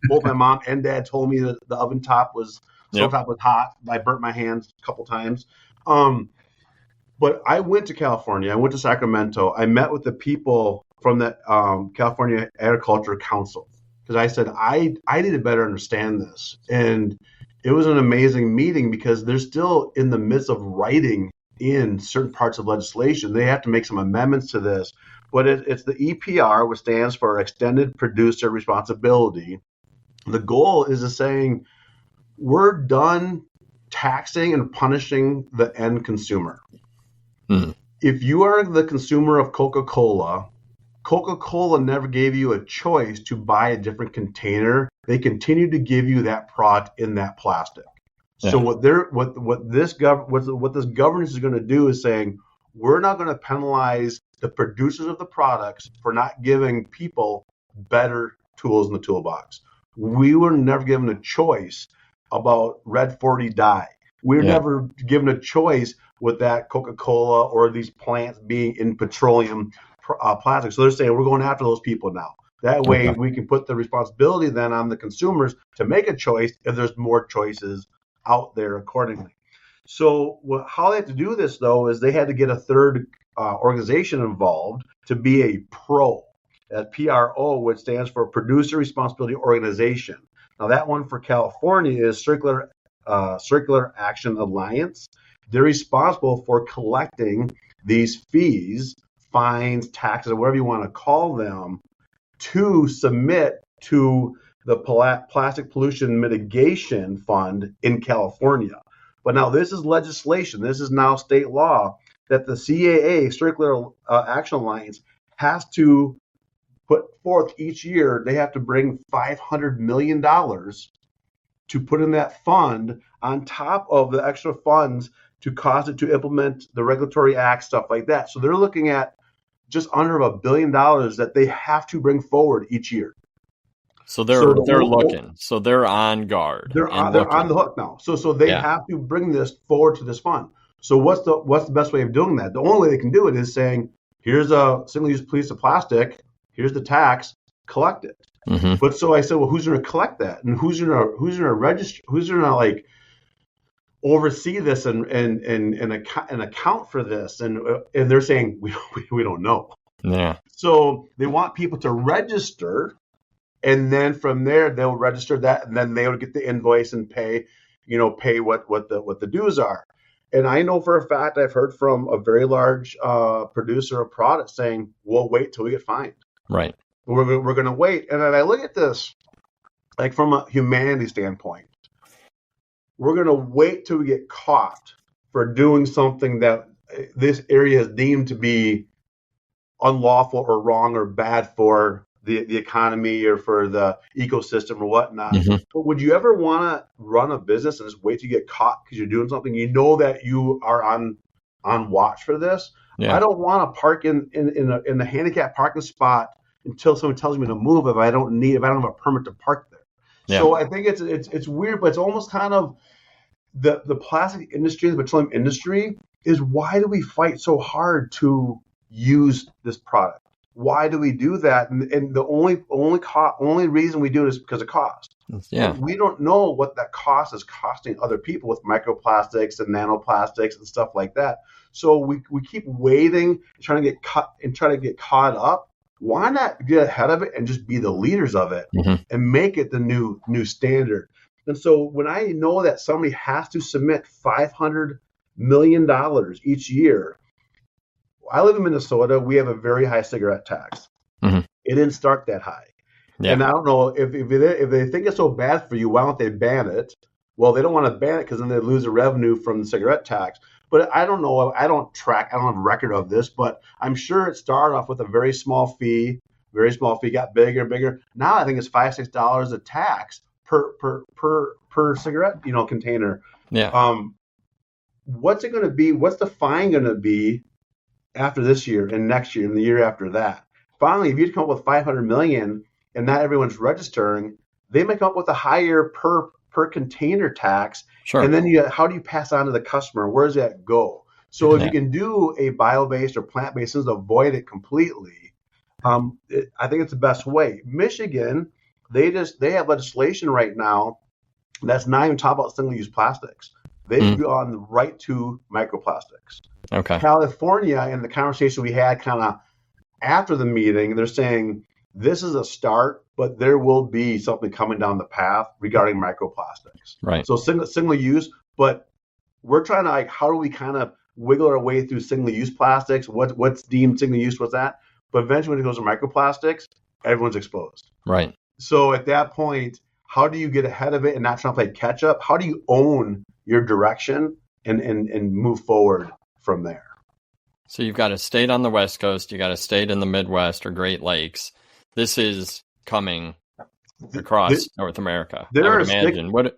Both my mom and dad told me that the oven top was hot. I burnt my hands a couple times. But I went to California. I went to Sacramento. I met with the people from the California Agriculture Council, because I said, I need to better understand this. And it was an amazing meeting, because they're still in the midst of writing in certain parts of legislation. They have to make some amendments to this. But it's the EPR, which stands for Extended Producer Responsibility. The goal is to saying we're done taxing and punishing the end consumer. If you are the consumer of Coca-Cola, Coca-Cola never gave you a choice to buy a different container. They continue to give you that product in that plastic. Yeah. So what this governance is going to do is saying we're not going to penalize the producers of the products for not giving people better tools in the toolbox. We were never given a choice about Red 40 dye. We were never given a choice with that Coca-Cola or these plants being in petroleum plastic. So they're saying we're going after those people now. That way we can put the responsibility then on the consumers to make a choice if there's more choices out there accordingly. So how they have to do this, though, is they had to get a third organization involved to be a PRO, PRO, which stands for Producer Responsibility Organization. Now, that one for California is Circular Action Alliance. They're responsible for collecting these fees, fines, taxes, or whatever you want to call them, to submit to the Plastic Pollution Mitigation Fund in California. But now this is legislation. This is now state law that the CAA, Circular Action Alliance, has to put forth each year. They have to bring $500 million to put in that fund on top of the extra funds to cause it to implement the regulatory act, stuff like that. So they're looking at just under $1 billion that they have to bring forward each year. So they're looking. So they're on guard. They're on the hook now. So they have to bring this forward to this fund. So what's the best way of doing that? The only way they can do it is saying, here's a single-use piece of plastic, here's the tax, collect it. Mm-hmm. But so I said, well, who's going to collect that, and who's going to register? Who's going to like oversee this and account for this? And they're saying we don't know. Yeah. So they want people to register, and then from there they'll register that, and then they'll get the invoice and pay what the dues are. And I know for a fact I've heard from a very large producer of products saying, we'll wait till we get fined. Right. We're going to wait. And then I look at this like from a humanity standpoint. We're going to wait till we get caught for doing something that this area is deemed to be unlawful or wrong or bad for the economy or for the ecosystem or whatnot. Mm-hmm. But would you ever want to run a business and just wait to get caught because you're doing something you know that you are on watch for this? Yeah. I don't want to park in a handicapped parking spot until someone tells me to move if I don't have a permit to park there. Yeah. So I think it's weird, but it's almost kind of the plastic industry, the petroleum industry, is why do we fight so hard to use this product? Why do we do that? And the only reason we do it is because of cost. Yeah. We don't know what that cost is costing other people with microplastics and nanoplastics and stuff like that. So we keep waiting, trying to get caught up. Why not get ahead of it and just be the leaders of it and make it the new standard? And so when I know that somebody has to submit $500 million each year, I live in Minnesota. We have a very high cigarette tax. Mm-hmm. It didn't start that high. Yeah. And I don't know if they think it's so bad for you, why don't they ban it? Well, they don't want to ban it because then they lose the revenue from the cigarette tax. But I don't know. I don't have a record of this, but I'm sure it started off with a very small fee, got bigger and bigger. Now I think it's $5-6 a tax per cigarette, container. Yeah. What's it going to be? What's the fine going to be after this year and next year and the year after that? Finally, if you come up with $500 million and not everyone's registering, they may come up with a higher per container tax. Sure. And then how do you pass on to the customer? Where does that go? So if you can do a bio-based or plant-based, avoid it completely, I think it's the best way. Michigan, they have legislation right now that's not even talking about single-use plastics. They've gone right to microplastics. Okay. California, in the conversation we had kind of after the meeting, they're saying this is a start, but there will be something coming down the path regarding microplastics. Right. So single use, but we're trying to how do we kind of wiggle our way through single use plastics? What's deemed single use? What's that? But eventually, when it goes to microplastics, everyone's exposed. Right. So at that point, How do you get ahead of it and not try to play catch up? How do you own your direction and move forward from there? So you've got a state on the West Coast, you got a state in the Midwest or Great Lakes. This is coming across North America, I would imagine. What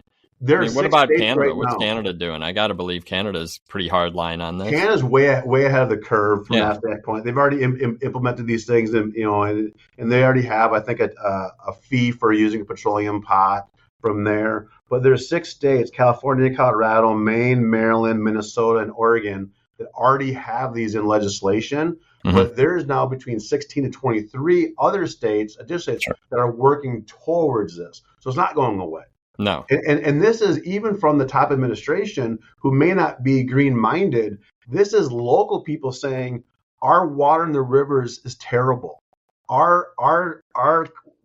about Canada? Right What's now. Canada doing? I got to believe Canada's pretty hard line on this. Canada's way ahead of the curve from that standpoint. They've already implemented these things, and they already have, I think, a fee for using a petroleum pot from there. But there's 6 states: California, Colorado, Maine, Maryland, Minnesota, and Oregon, that already have these in legislation. Mm-hmm. But there's now between 16 and 23 other states, additional states, that are working towards this. So it's not going away. No. And this is even from the top administration, who may not be green-minded. This is local people saying our water in the rivers is terrible. Our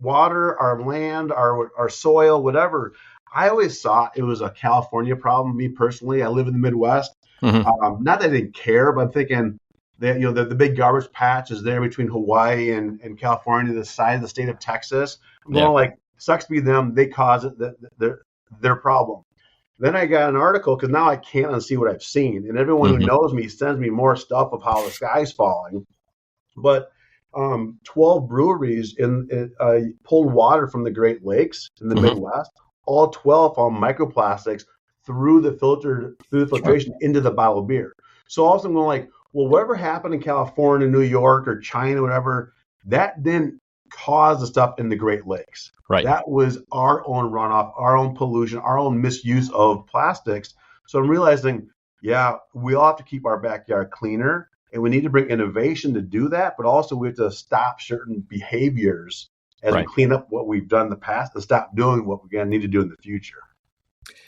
water, our land, our soil, whatever. I always thought it was a California problem. Me personally, I live in the Midwest. Mm-hmm. Not that I didn't care, but I'm thinking that the big garbage patch is there between Hawaii and California, the side of the state of Texas. I'm going like, sucks to be them. They cause it. Their problem. Then I got an article, because now I can't unsee what I've seen, and everyone who knows me sends me more stuff of how the sky's falling. But 12 breweries pulled water from the Great Lakes in the Midwest. All 12 found microplastics through the filtration into the bottled beer. So also I'm going like, well, whatever happened in California, New York, or China, whatever, that didn't cause the stuff in the Great Lakes. Right. That was our own runoff, our own pollution, our own misuse of plastics. So I'm realizing, we all have to keep our backyard cleaner, and we need to bring innovation to do that. But also we have to stop certain behaviors as we clean up what we've done in the past, and stop doing what we're going to need to do in the future.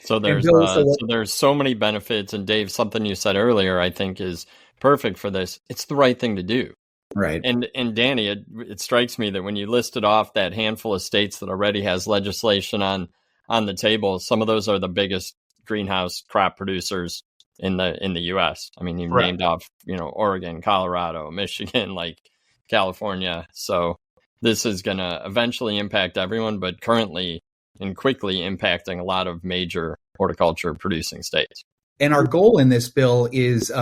So there's so many benefits. And Dave, something you said earlier, I think is perfect for this. It's the right thing to do. Right. And Danny, it strikes me that when you listed off that handful of states that already has legislation on the table, some of those are the biggest greenhouse crop producers in the U.S. I mean, you named off, Oregon, Colorado, Michigan, like California. So this is going to eventually impact everyone, but currently and quickly impacting a lot of major horticulture producing states. And our goal in this bill is,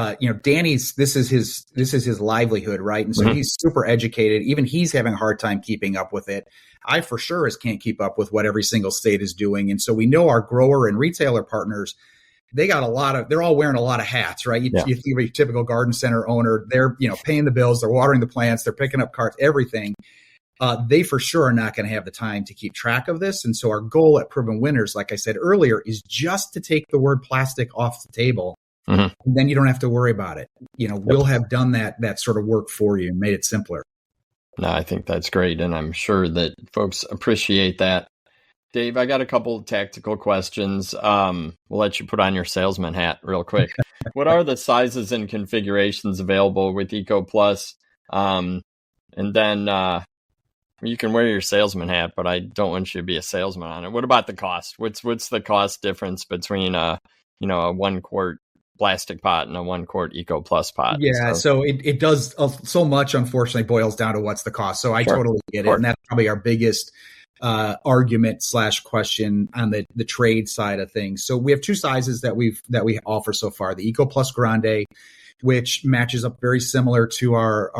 Danny's, this is his livelihood, right? And so he's super educated. Even he's having a hard time keeping up with it. I for sure can't keep up with what every single state is doing. And so we know our grower and retailer partners, they're all wearing a lot of hats, right? You think of a typical garden center owner, they're, paying the bills, they're watering the plants, they're picking up carts, everything. They for sure are not going to have the time to keep track of this. And so our goal at Proven Winners, like I said earlier, is just to take the word plastic off the table. And then you don't have to worry about it. We'll have done that sort of work for you and made it simpler. No, I think that's great. And I'm sure that folks appreciate that. Dave, I got a couple of tactical questions. We'll let you put on your salesman hat real quick. What are the sizes and configurations available with Eco Plus? And then, you can wear your salesman hat, but I don't want you to be a salesman on it. What about the cost? What's the cost difference between a 1 quart plastic pot and a 1 quart Eco Plus pot? Yeah, so it does so much, unfortunately, boils down to what's the cost. So I totally get it, and that's probably our biggest argument / question on the trade side of things. So we have 2 sizes that we offer so far: the Eco Plus Grande, which matches up very similar to our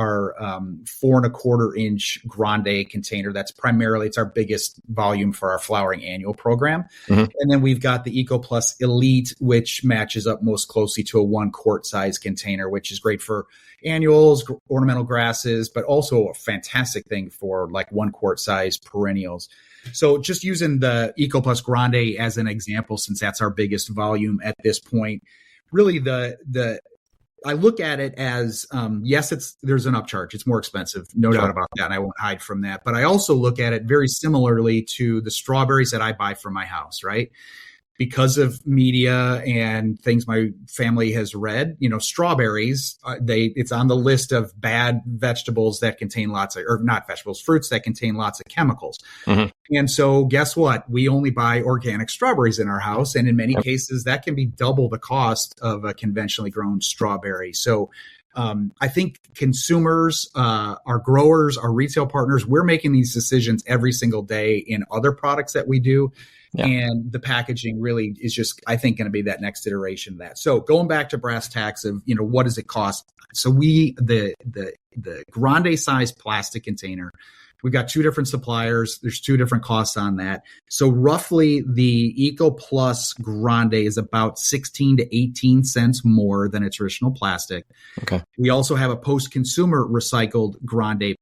4¼ inch Grande container. That's primarily, it's our biggest volume for our flowering annual program. And then we've got the Eco Plus Elite, which matches up most closely to a 1 quart size container, which is great for annuals, ornamental grasses, but also a fantastic thing for like 1 quart size perennials. So just using the Eco Plus Grande as an example, since that's our biggest volume at this point, really I look at it as, yes, there's an upcharge. It's more expensive, no doubt about that. And I won't hide from that. But I also look at it very similarly to the strawberries that I buy for my house, right? Because of media and things my family has read, strawberries, it's on the list of bad vegetables that contain fruits that contain lots of chemicals. And so guess what? We only buy organic strawberries in our house. And in many cases, that can be double the cost of a conventionally grown strawberry. So I think consumers, our growers, our retail partners, we're making these decisions every single day in other products that we do. Yeah. And the packaging really is just, I think, going to be that next iteration of that. So going back to brass tacks of, what does it cost? So the grande size plastic container, we've got two different suppliers. There's two different costs on that. So roughly the Eco Plus Grande is about 16 to 18 cents more than a traditional plastic. Okay. We also have a post-consumer recycled Grande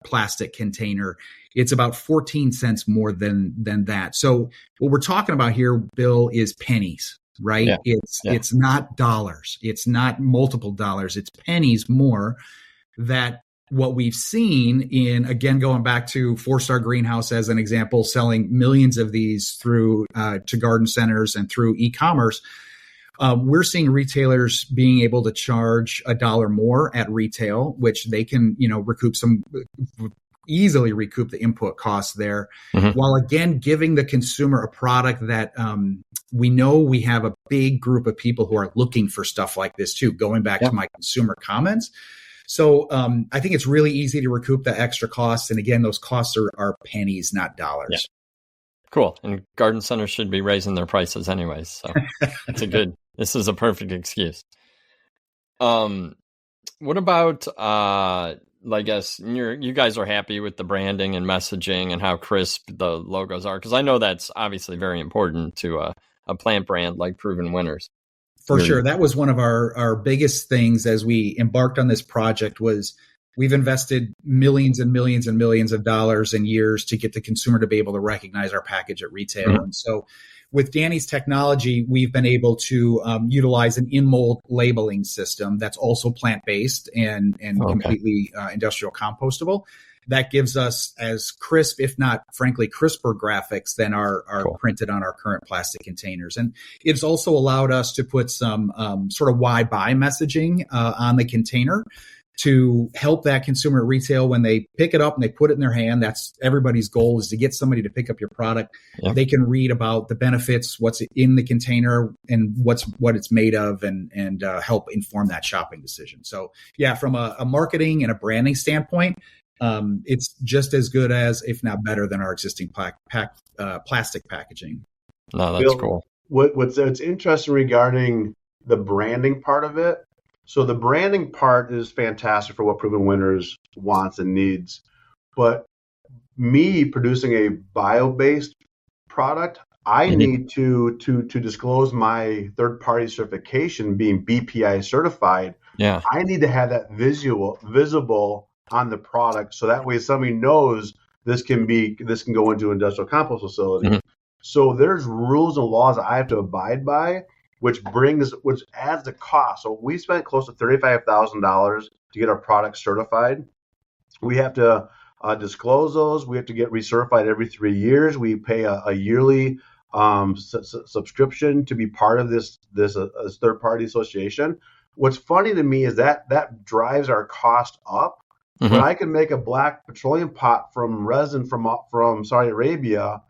plastic container. It's about 14 cents more than that. So what we're talking about here, Bill, is pennies, right? Yeah. It's not dollars. It's not multiple dollars. It's pennies more. That what we've seen in, again, going back to 4-Star Greenhouse as an example, selling millions of these through to garden centers and through e-commerce, we're seeing retailers being able to charge $1 more at retail, which they can, easily recoup the input costs there, while again giving the consumer a product that we know we have a big group of people who are looking for stuff like this too. Going back to my consumer comments. So I think it's really easy to recoup the extra costs. And again, those costs are pennies, not dollars. Yeah. Cool. And garden centers should be raising their prices anyways. So this is a perfect excuse. What about, I guess you guys are happy with the branding and messaging and how crisp the logos are? Because I know that's obviously very important to a plant brand like Proven Winners. For sure. That was one of our biggest things as we embarked on this project was we've invested millions and millions and millions of dollars and years to get the consumer to be able to recognize our package at retail. Mm-hmm. And so with Danny's technology, we've been able to utilize an in-mold labeling system that's also plant-based and completely industrial compostable. That gives us as crisp, if not, frankly, crisper graphics than are printed on our current plastic containers. And it's also allowed us to put some sort of why buy messaging on the container to help that consumer at retail when they pick it up and they put it in their hand. That's everybody's goal, is to get somebody to pick up your product. Yep. They can read about the benefits, what's in the container and what it's made of, and help inform that shopping decision. So yeah, from a marketing and a branding standpoint, it's just as good as, if not better than, our existing plastic packaging. No, that's Bill, cool. What's interesting regarding the branding part of it. So the branding part is fantastic for what Proven Winners wants and needs. But me producing a bio-based product, I need to disclose my third-party certification being BPI certified. Yeah. I need to have that visible on the product, so that way somebody knows this can go into an industrial compost facility. Mm-hmm. So there's rules and laws that I have to abide by, which adds the cost. So we spent close to $35,000 to get our product certified. We have to disclose those. We have to get recertified every 3 years. We pay a yearly subscription to be part of this third-party association. What's funny to me is that drives our cost up. Mm-hmm. When I can make a black petroleum pot from resin from Saudi Arabia,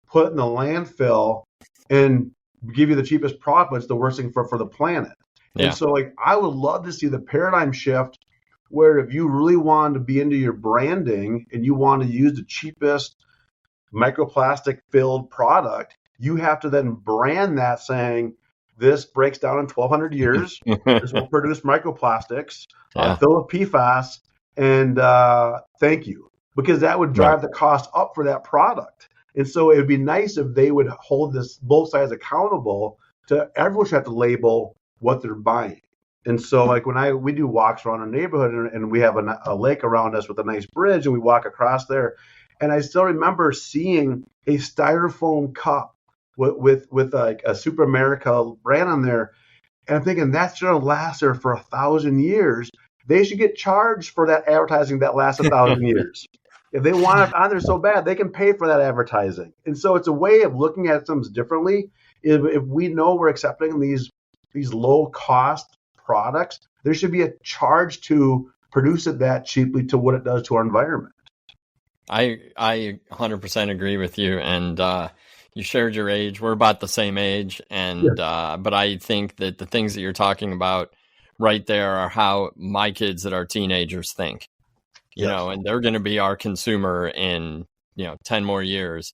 put it in the landfill, and give you the cheapest product, but it's the worst thing for the planet. Yeah. And so, I would love to see the paradigm shift where if you really want to be into your branding and you want to use the cheapest microplastic filled product, you have to then brand that saying, this breaks down in 1,200 years. This will produce microplastics, fill with PFAS, and thank you, because that would drive the cost up for that product. And so it would be nice if they would hold both sides accountable to everyone should have to label what they're buying. And so when we do walks around our neighborhood and we have a lake around us with a nice bridge and we walk across there, and I still remember seeing a styrofoam cup with a Super America brand on there. And I'm thinking that's going to last there for 1,000 years. They should get charged for that advertising that lasts 1,000 years. If they want it on there so bad, they can pay for that advertising. And so it's a way of looking at things differently. If we know we're accepting these low-cost products, there should be a charge to produce it that cheaply to what it does to our environment. I 100% agree with you. And you shared your age. We're about the same age. And but I think that the things that you're talking about right there are how my kids that are teenagers think, you know, and they're going to be our consumer in, 10 more years.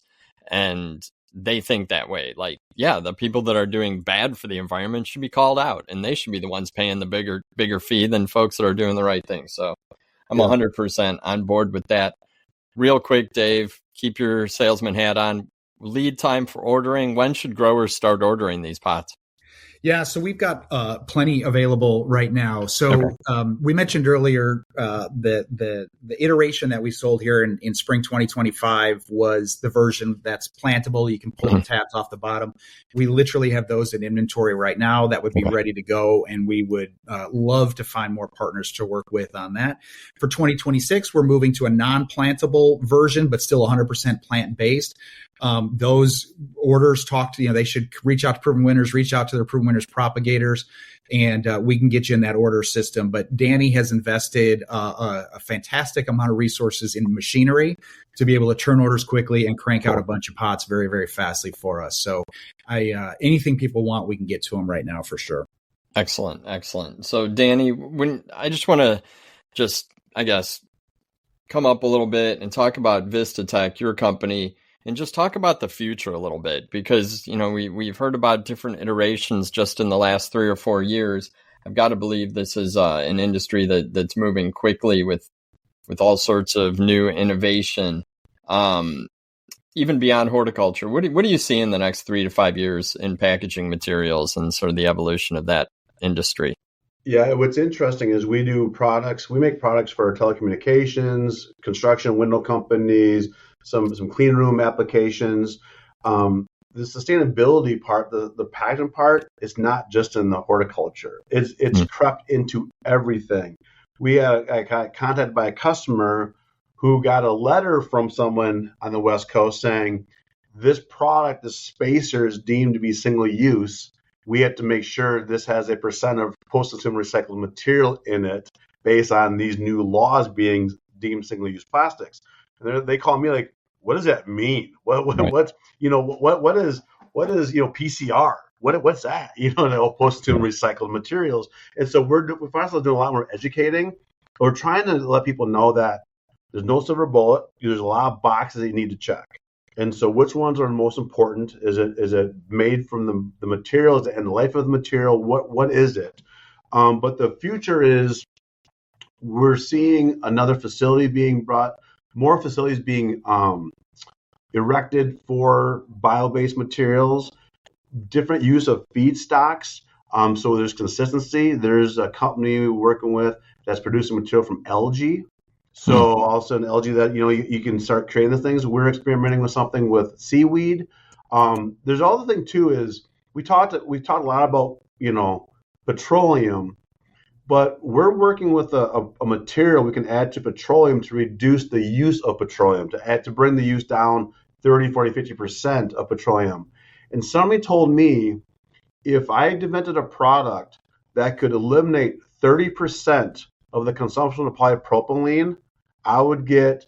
And they think that way. Like, yeah, the people that are doing bad for the environment should be called out, and they should be the ones paying the bigger fee than folks that are doing the right thing. So I'm 100% on board with that. Real quick, Dave, keep your salesman hat on. Lead time for ordering. When should growers start ordering these pots? Yeah, so we've got plenty available right now. So we mentioned earlier the iteration that we sold here in spring 2025 was the version that's plantable. You can pull the tabs off the bottom. We literally have those in inventory right now that would be ready to go, and we would love to find more partners to work with on that. For 2026, we're moving to a non-plantable version, but still 100% plant-based. Those orders they should reach out to Proven Winners, reach out to their Proven Winners propagators, and we can get you in that order system. But Danny has invested a fantastic amount of resources in machinery to be able to turn orders quickly and crank out a bunch of pots very, very fastly for us. So anything people want, we can get to them right now for sure. Excellent. So Danny, I just want to I guess, come up a little bit and talk about VistaTek, your company, and just talk about the future a little bit, because, we've heard about different iterations just in the last 3 or 4 years. I've got to believe this is an industry that's moving quickly with all sorts of new innovation, even beyond horticulture. What do you see in the next 3 to 5 years in packaging materials and sort of the evolution of that industry? Yeah, what's interesting is we make products for telecommunications, construction, window companies, some clean room applications. The sustainability part, the packaging part, is not just in the horticulture. It's crept into everything. I got contacted by a customer who got a letter from someone on the West Coast saying, this product, this spacer, is deemed to be single use. We have to make sure this has a percent of post-consumer recycled material in it based on these new laws being deemed single-use plastics. And they call me like, what does that mean? What's PCR? What's that? The post-consumer recycled materials. And so we're also doing a lot more educating. We're trying to let people know that there's no silver bullet. There's a lot of boxes that you need to check. And so which ones are most important? Is it made from the materials and the life of the material? What is it? But the future is, we're seeing another facility being brought, more facilities being erected for bio-based materials, different use of feedstocks. So there's consistency. There's a company we're working with that's producing material from algae. So all of a sudden, algae that you can start creating the things. We're experimenting with something with seaweed. There's all the thing too is we've talked a lot about petroleum, but we're working with a material we can add to petroleum to reduce the use of petroleum, to bring the use down 30, 40, 50% of petroleum. And somebody told me if I invented a product that could eliminate 30% of the consumption of polypropylene, I would get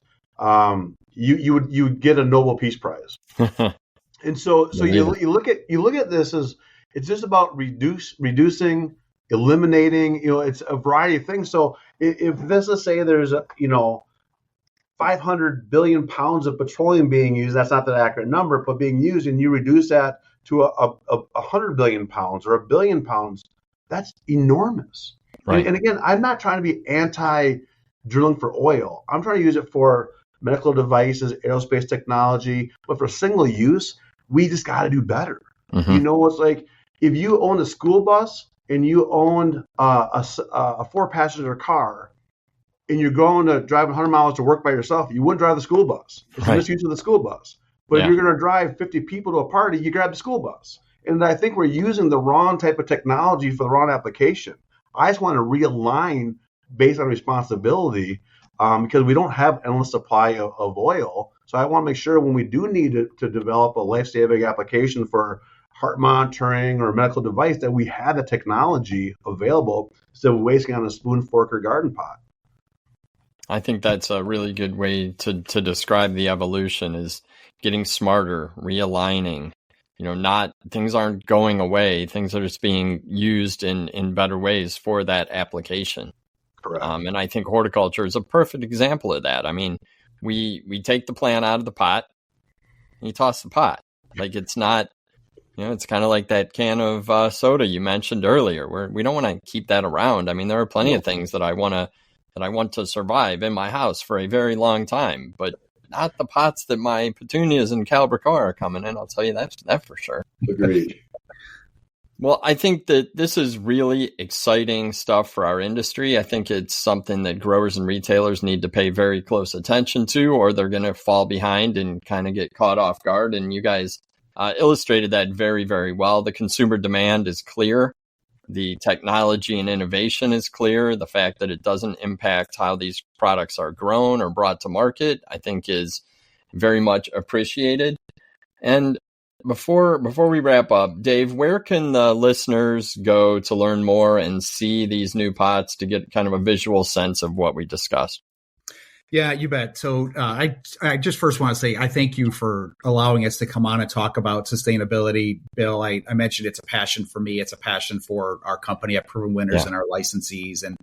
you would get a Nobel Peace Prize. And so you look at this as it's just about reducing, eliminating. It's a variety of things. So if let's say there's 500 billion pounds of petroleum being used, that's not the accurate number, but being used, and you reduce that to 100 billion pounds or 1 billion pounds, that's enormous. Right. And again, I'm not trying to be anti-drilling for oil. I'm trying to use it for medical devices, aerospace technology, but for single use, we just got to do better. Mm-hmm. It's like if you own a school bus and you owned a 4-passenger car and you're going to drive 100 miles to work by yourself, you wouldn't drive the school bus. It's a misuse of the school bus. But if you're going to drive 50 people to a party, you grab the school bus. And I think we're using the wrong type of technology for the wrong application. I just want to realign based on responsibility because we don't have endless supply of oil. So I want to make sure when we do need to develop a life-saving application for heart monitoring or a medical device that we have the technology available instead of wasting on a spoon, fork, or garden pot. I think that's a really good way to describe the evolution, is getting smarter, realigning, not things aren't going away. Things are just being used in better ways for that application. Correct. And I think horticulture is a perfect example of that. I mean, we take the plant out of the pot and you toss the pot. Like it's not, it's kind of like that can of soda you mentioned earlier, where we don't want to keep that around. I mean, there are plenty of things that I want to survive in my house for a very long time, but not the pots that my petunias and calabrica are coming in. I'll tell you that for sure. Agreed. Well, I think that this is really exciting stuff for our industry. I think it's something that growers and retailers need to pay very close attention to, or they're going to fall behind and kind of get caught off guard. And you guys illustrated that very, very well. The consumer demand is clear. The technology and innovation is clear. The fact that it doesn't impact how these products are grown or brought to market, I think is very much appreciated. And before we wrap up, Dave, where can the listeners go to learn more and see these new pots to get kind of a visual sense of what we discussed? Yeah, you bet. So I just first want to say I thank you for allowing us to come on and talk about sustainability. Bill, I mentioned it's a passion for me. It's a passion for our company at Proven Winners and our licensees. And,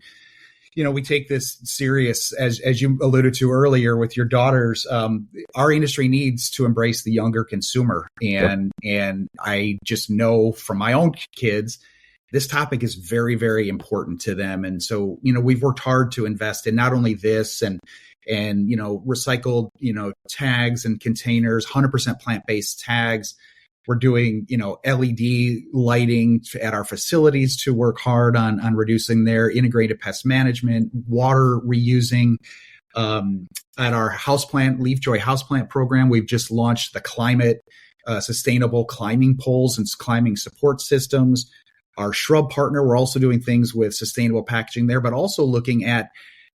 we take this serious, as you alluded to earlier with your daughters. Our industry needs to embrace the younger consumer. And I just know from my own kids, this topic is very, very important to them. And so, we've worked hard to invest in not only this and recycled, tags and containers, 100% plant-based tags. We're doing, LED lighting at our facilities to work hard on reducing their integrated pest management, water reusing. At our houseplant, Leaf Joy houseplant program, we've just launched the climate sustainable climbing poles and climbing support systems. Our shrub partner, we're also doing things with sustainable packaging there, but also looking at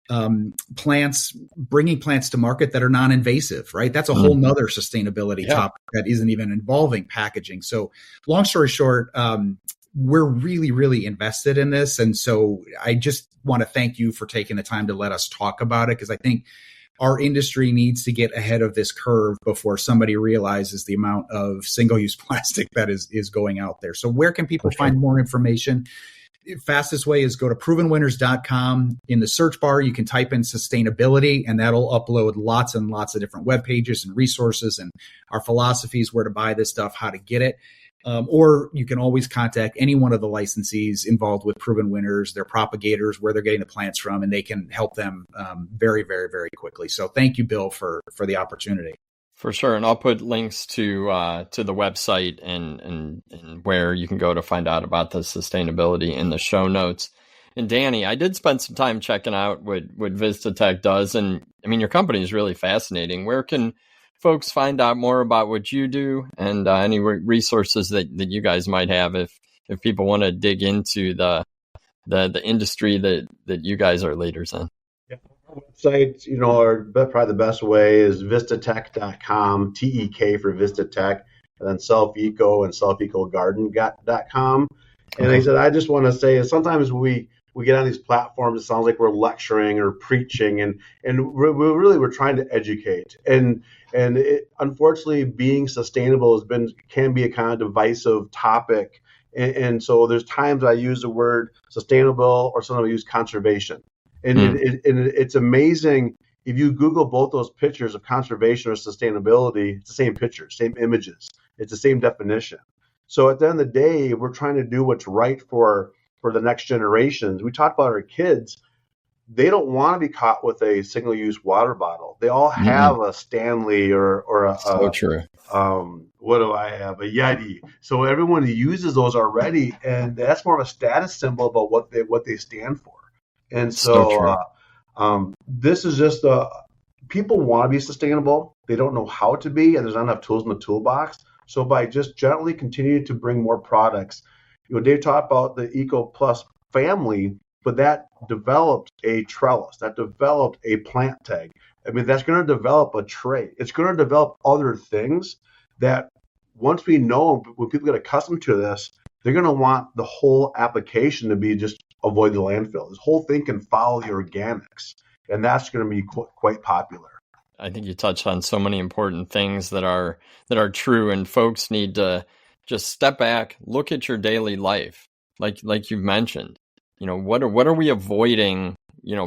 bringing plants to market that are non-invasive, right? That's a whole nother sustainability topic that isn't even involving packaging. So long story short, we're really, really invested in this. And so I just want to thank you for taking the time to let us talk about it, because I think our industry needs to get ahead of this curve before somebody realizes the amount of single-use plastic that is going out there. So where can people find more information? The fastest way is go to provenwinners.com. In the search bar, you can type in sustainability, and that'll upload lots and lots of different web pages and resources and our philosophies, where to buy this stuff, how to get it. Or you can always contact any one of the licensees involved with Proven Winners, their propagators, where they're getting the plants from, and they can help them very, very, very quickly. So thank you, Bill, for the opportunity. For sure. And I'll put links to the website and where you can go to find out about the sustainability in the show notes. And Danny, I did spend some time checking out what VistaTek does. And I mean, your company is really fascinating. Where can folks find out more about what you do and any resources that you guys might have if people want to dig into the industry that you guys are leaders in? Websites, probably the best way is VistaTek.com, TEK for VistaTek, and then Self-Eco and selfecogarden.com. And like I said, I just want to say sometimes we get on these platforms, it sounds like we're lecturing or preaching, and we're trying to educate. And unfortunately, being sustainable can be a kind of divisive topic. And so there's times I use the word sustainable, or sometimes I use conservation. And it's amazing, if you Google both those pictures of conservation or sustainability, it's the same picture, same images, it's the same definition. So at the end of the day, we're trying to do what's right for the next generations. We talk about our kids. They don't want to be caught with a single-use water bottle. They all have a Stanley or a so true. What do I have? A Yeti. So everyone uses those already, and that's more of a status symbol about what they stand for. And so this is just people want to be sustainable. They don't know how to be, and there's not enough tools in the toolbox. So by just gently continuing to bring more products, Dave talked about the Eco Plus family, but that developed a trellis, that developed a plant tag. I mean, that's going to develop a tray. It's going to develop other things that once we know, when people get accustomed to this, they're going to want the whole application to be just avoid the landfill. This whole thing can follow the organics, and that's going to be quite popular. I think you touched on so many important things that are true, and folks need to just step back, look at your daily life. Like you've mentioned, what are we avoiding,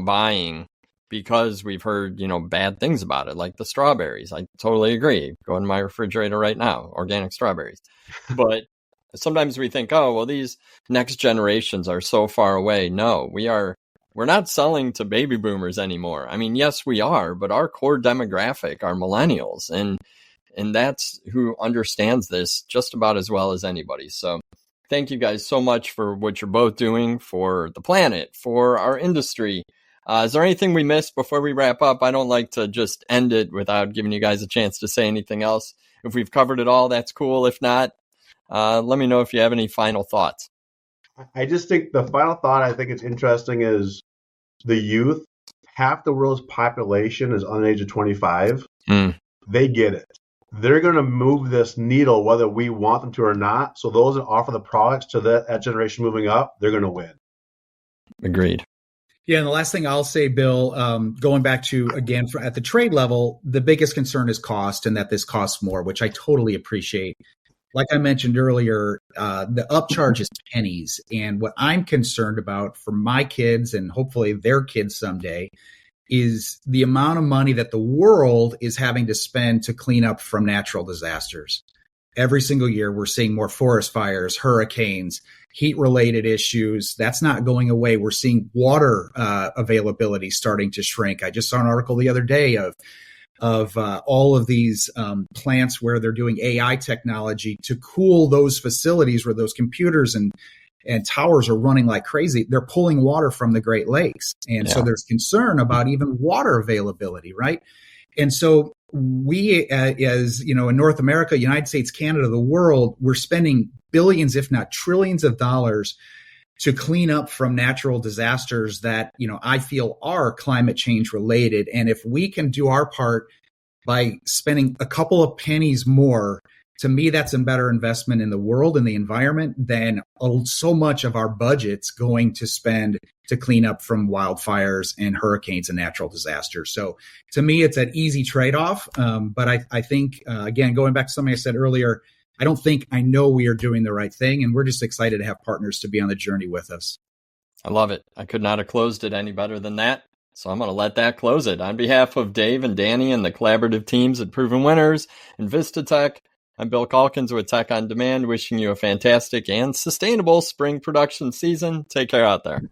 buying because we've heard, bad things about it, like the strawberries. I totally agree. Go in my refrigerator right now, organic strawberries. But sometimes we think, oh, well, these next generations are so far away. No, we're not selling to baby boomers anymore. I mean, yes, we are, but our core demographic are millennials, and that's who understands this just about as well as anybody. So thank you guys so much for what you're both doing for the planet, for our industry. Is there anything we missed before we wrap up? I don't like to just end it without giving you guys a chance to say anything else. If we've covered it all, that's cool. If not, let me know if you have any final thoughts. I just think the final thought I think it's interesting is the youth. Half the world's population is under the age of 25. They get it. They're going to move this needle whether we want them to or not. So those that offer the products to that generation moving up, they're going to win. Agreed. Yeah, and the last thing I'll say, Bill, going back to, again, at the trade level, the biggest concern is cost, and that this costs more, which I totally appreciate. Like I mentioned earlier, the upcharge is pennies. And what I'm concerned about for my kids and hopefully their kids someday is the amount of money that the world is having to spend to clean up from natural disasters. Every single year, we're seeing more forest fires, hurricanes, heat-related issues. That's not going away. We're seeing water availability starting to shrink. I just saw an article the other day of all of these plants where they're doing AI technology to cool those facilities where those computers and towers are running like crazy. They're pulling water from the Great Lakes. And so there's concern about even water availability, right? And so we, as in North America, United States, Canada, the world, we're spending billions, if not trillions of dollars to clean up from natural disasters that, I feel are climate change related. And if we can do our part by spending a couple of pennies more, to me, that's a better investment in the world and the environment than so much of our budget's going to spend to clean up from wildfires and hurricanes and natural disasters. So to me, it's an easy trade-off. But I think, again, going back to something I said earlier, I know we are doing the right thing, and we're just excited to have partners to be on the journey with us. I love it. I could not have closed it any better than that. So I'm going to let that close it. On behalf of Dave and Danny and the collaborative teams at Proven Winners and VistaTek, I'm Bill Calkins with Tech on Demand, wishing you a fantastic and sustainable spring production season. Take care out there.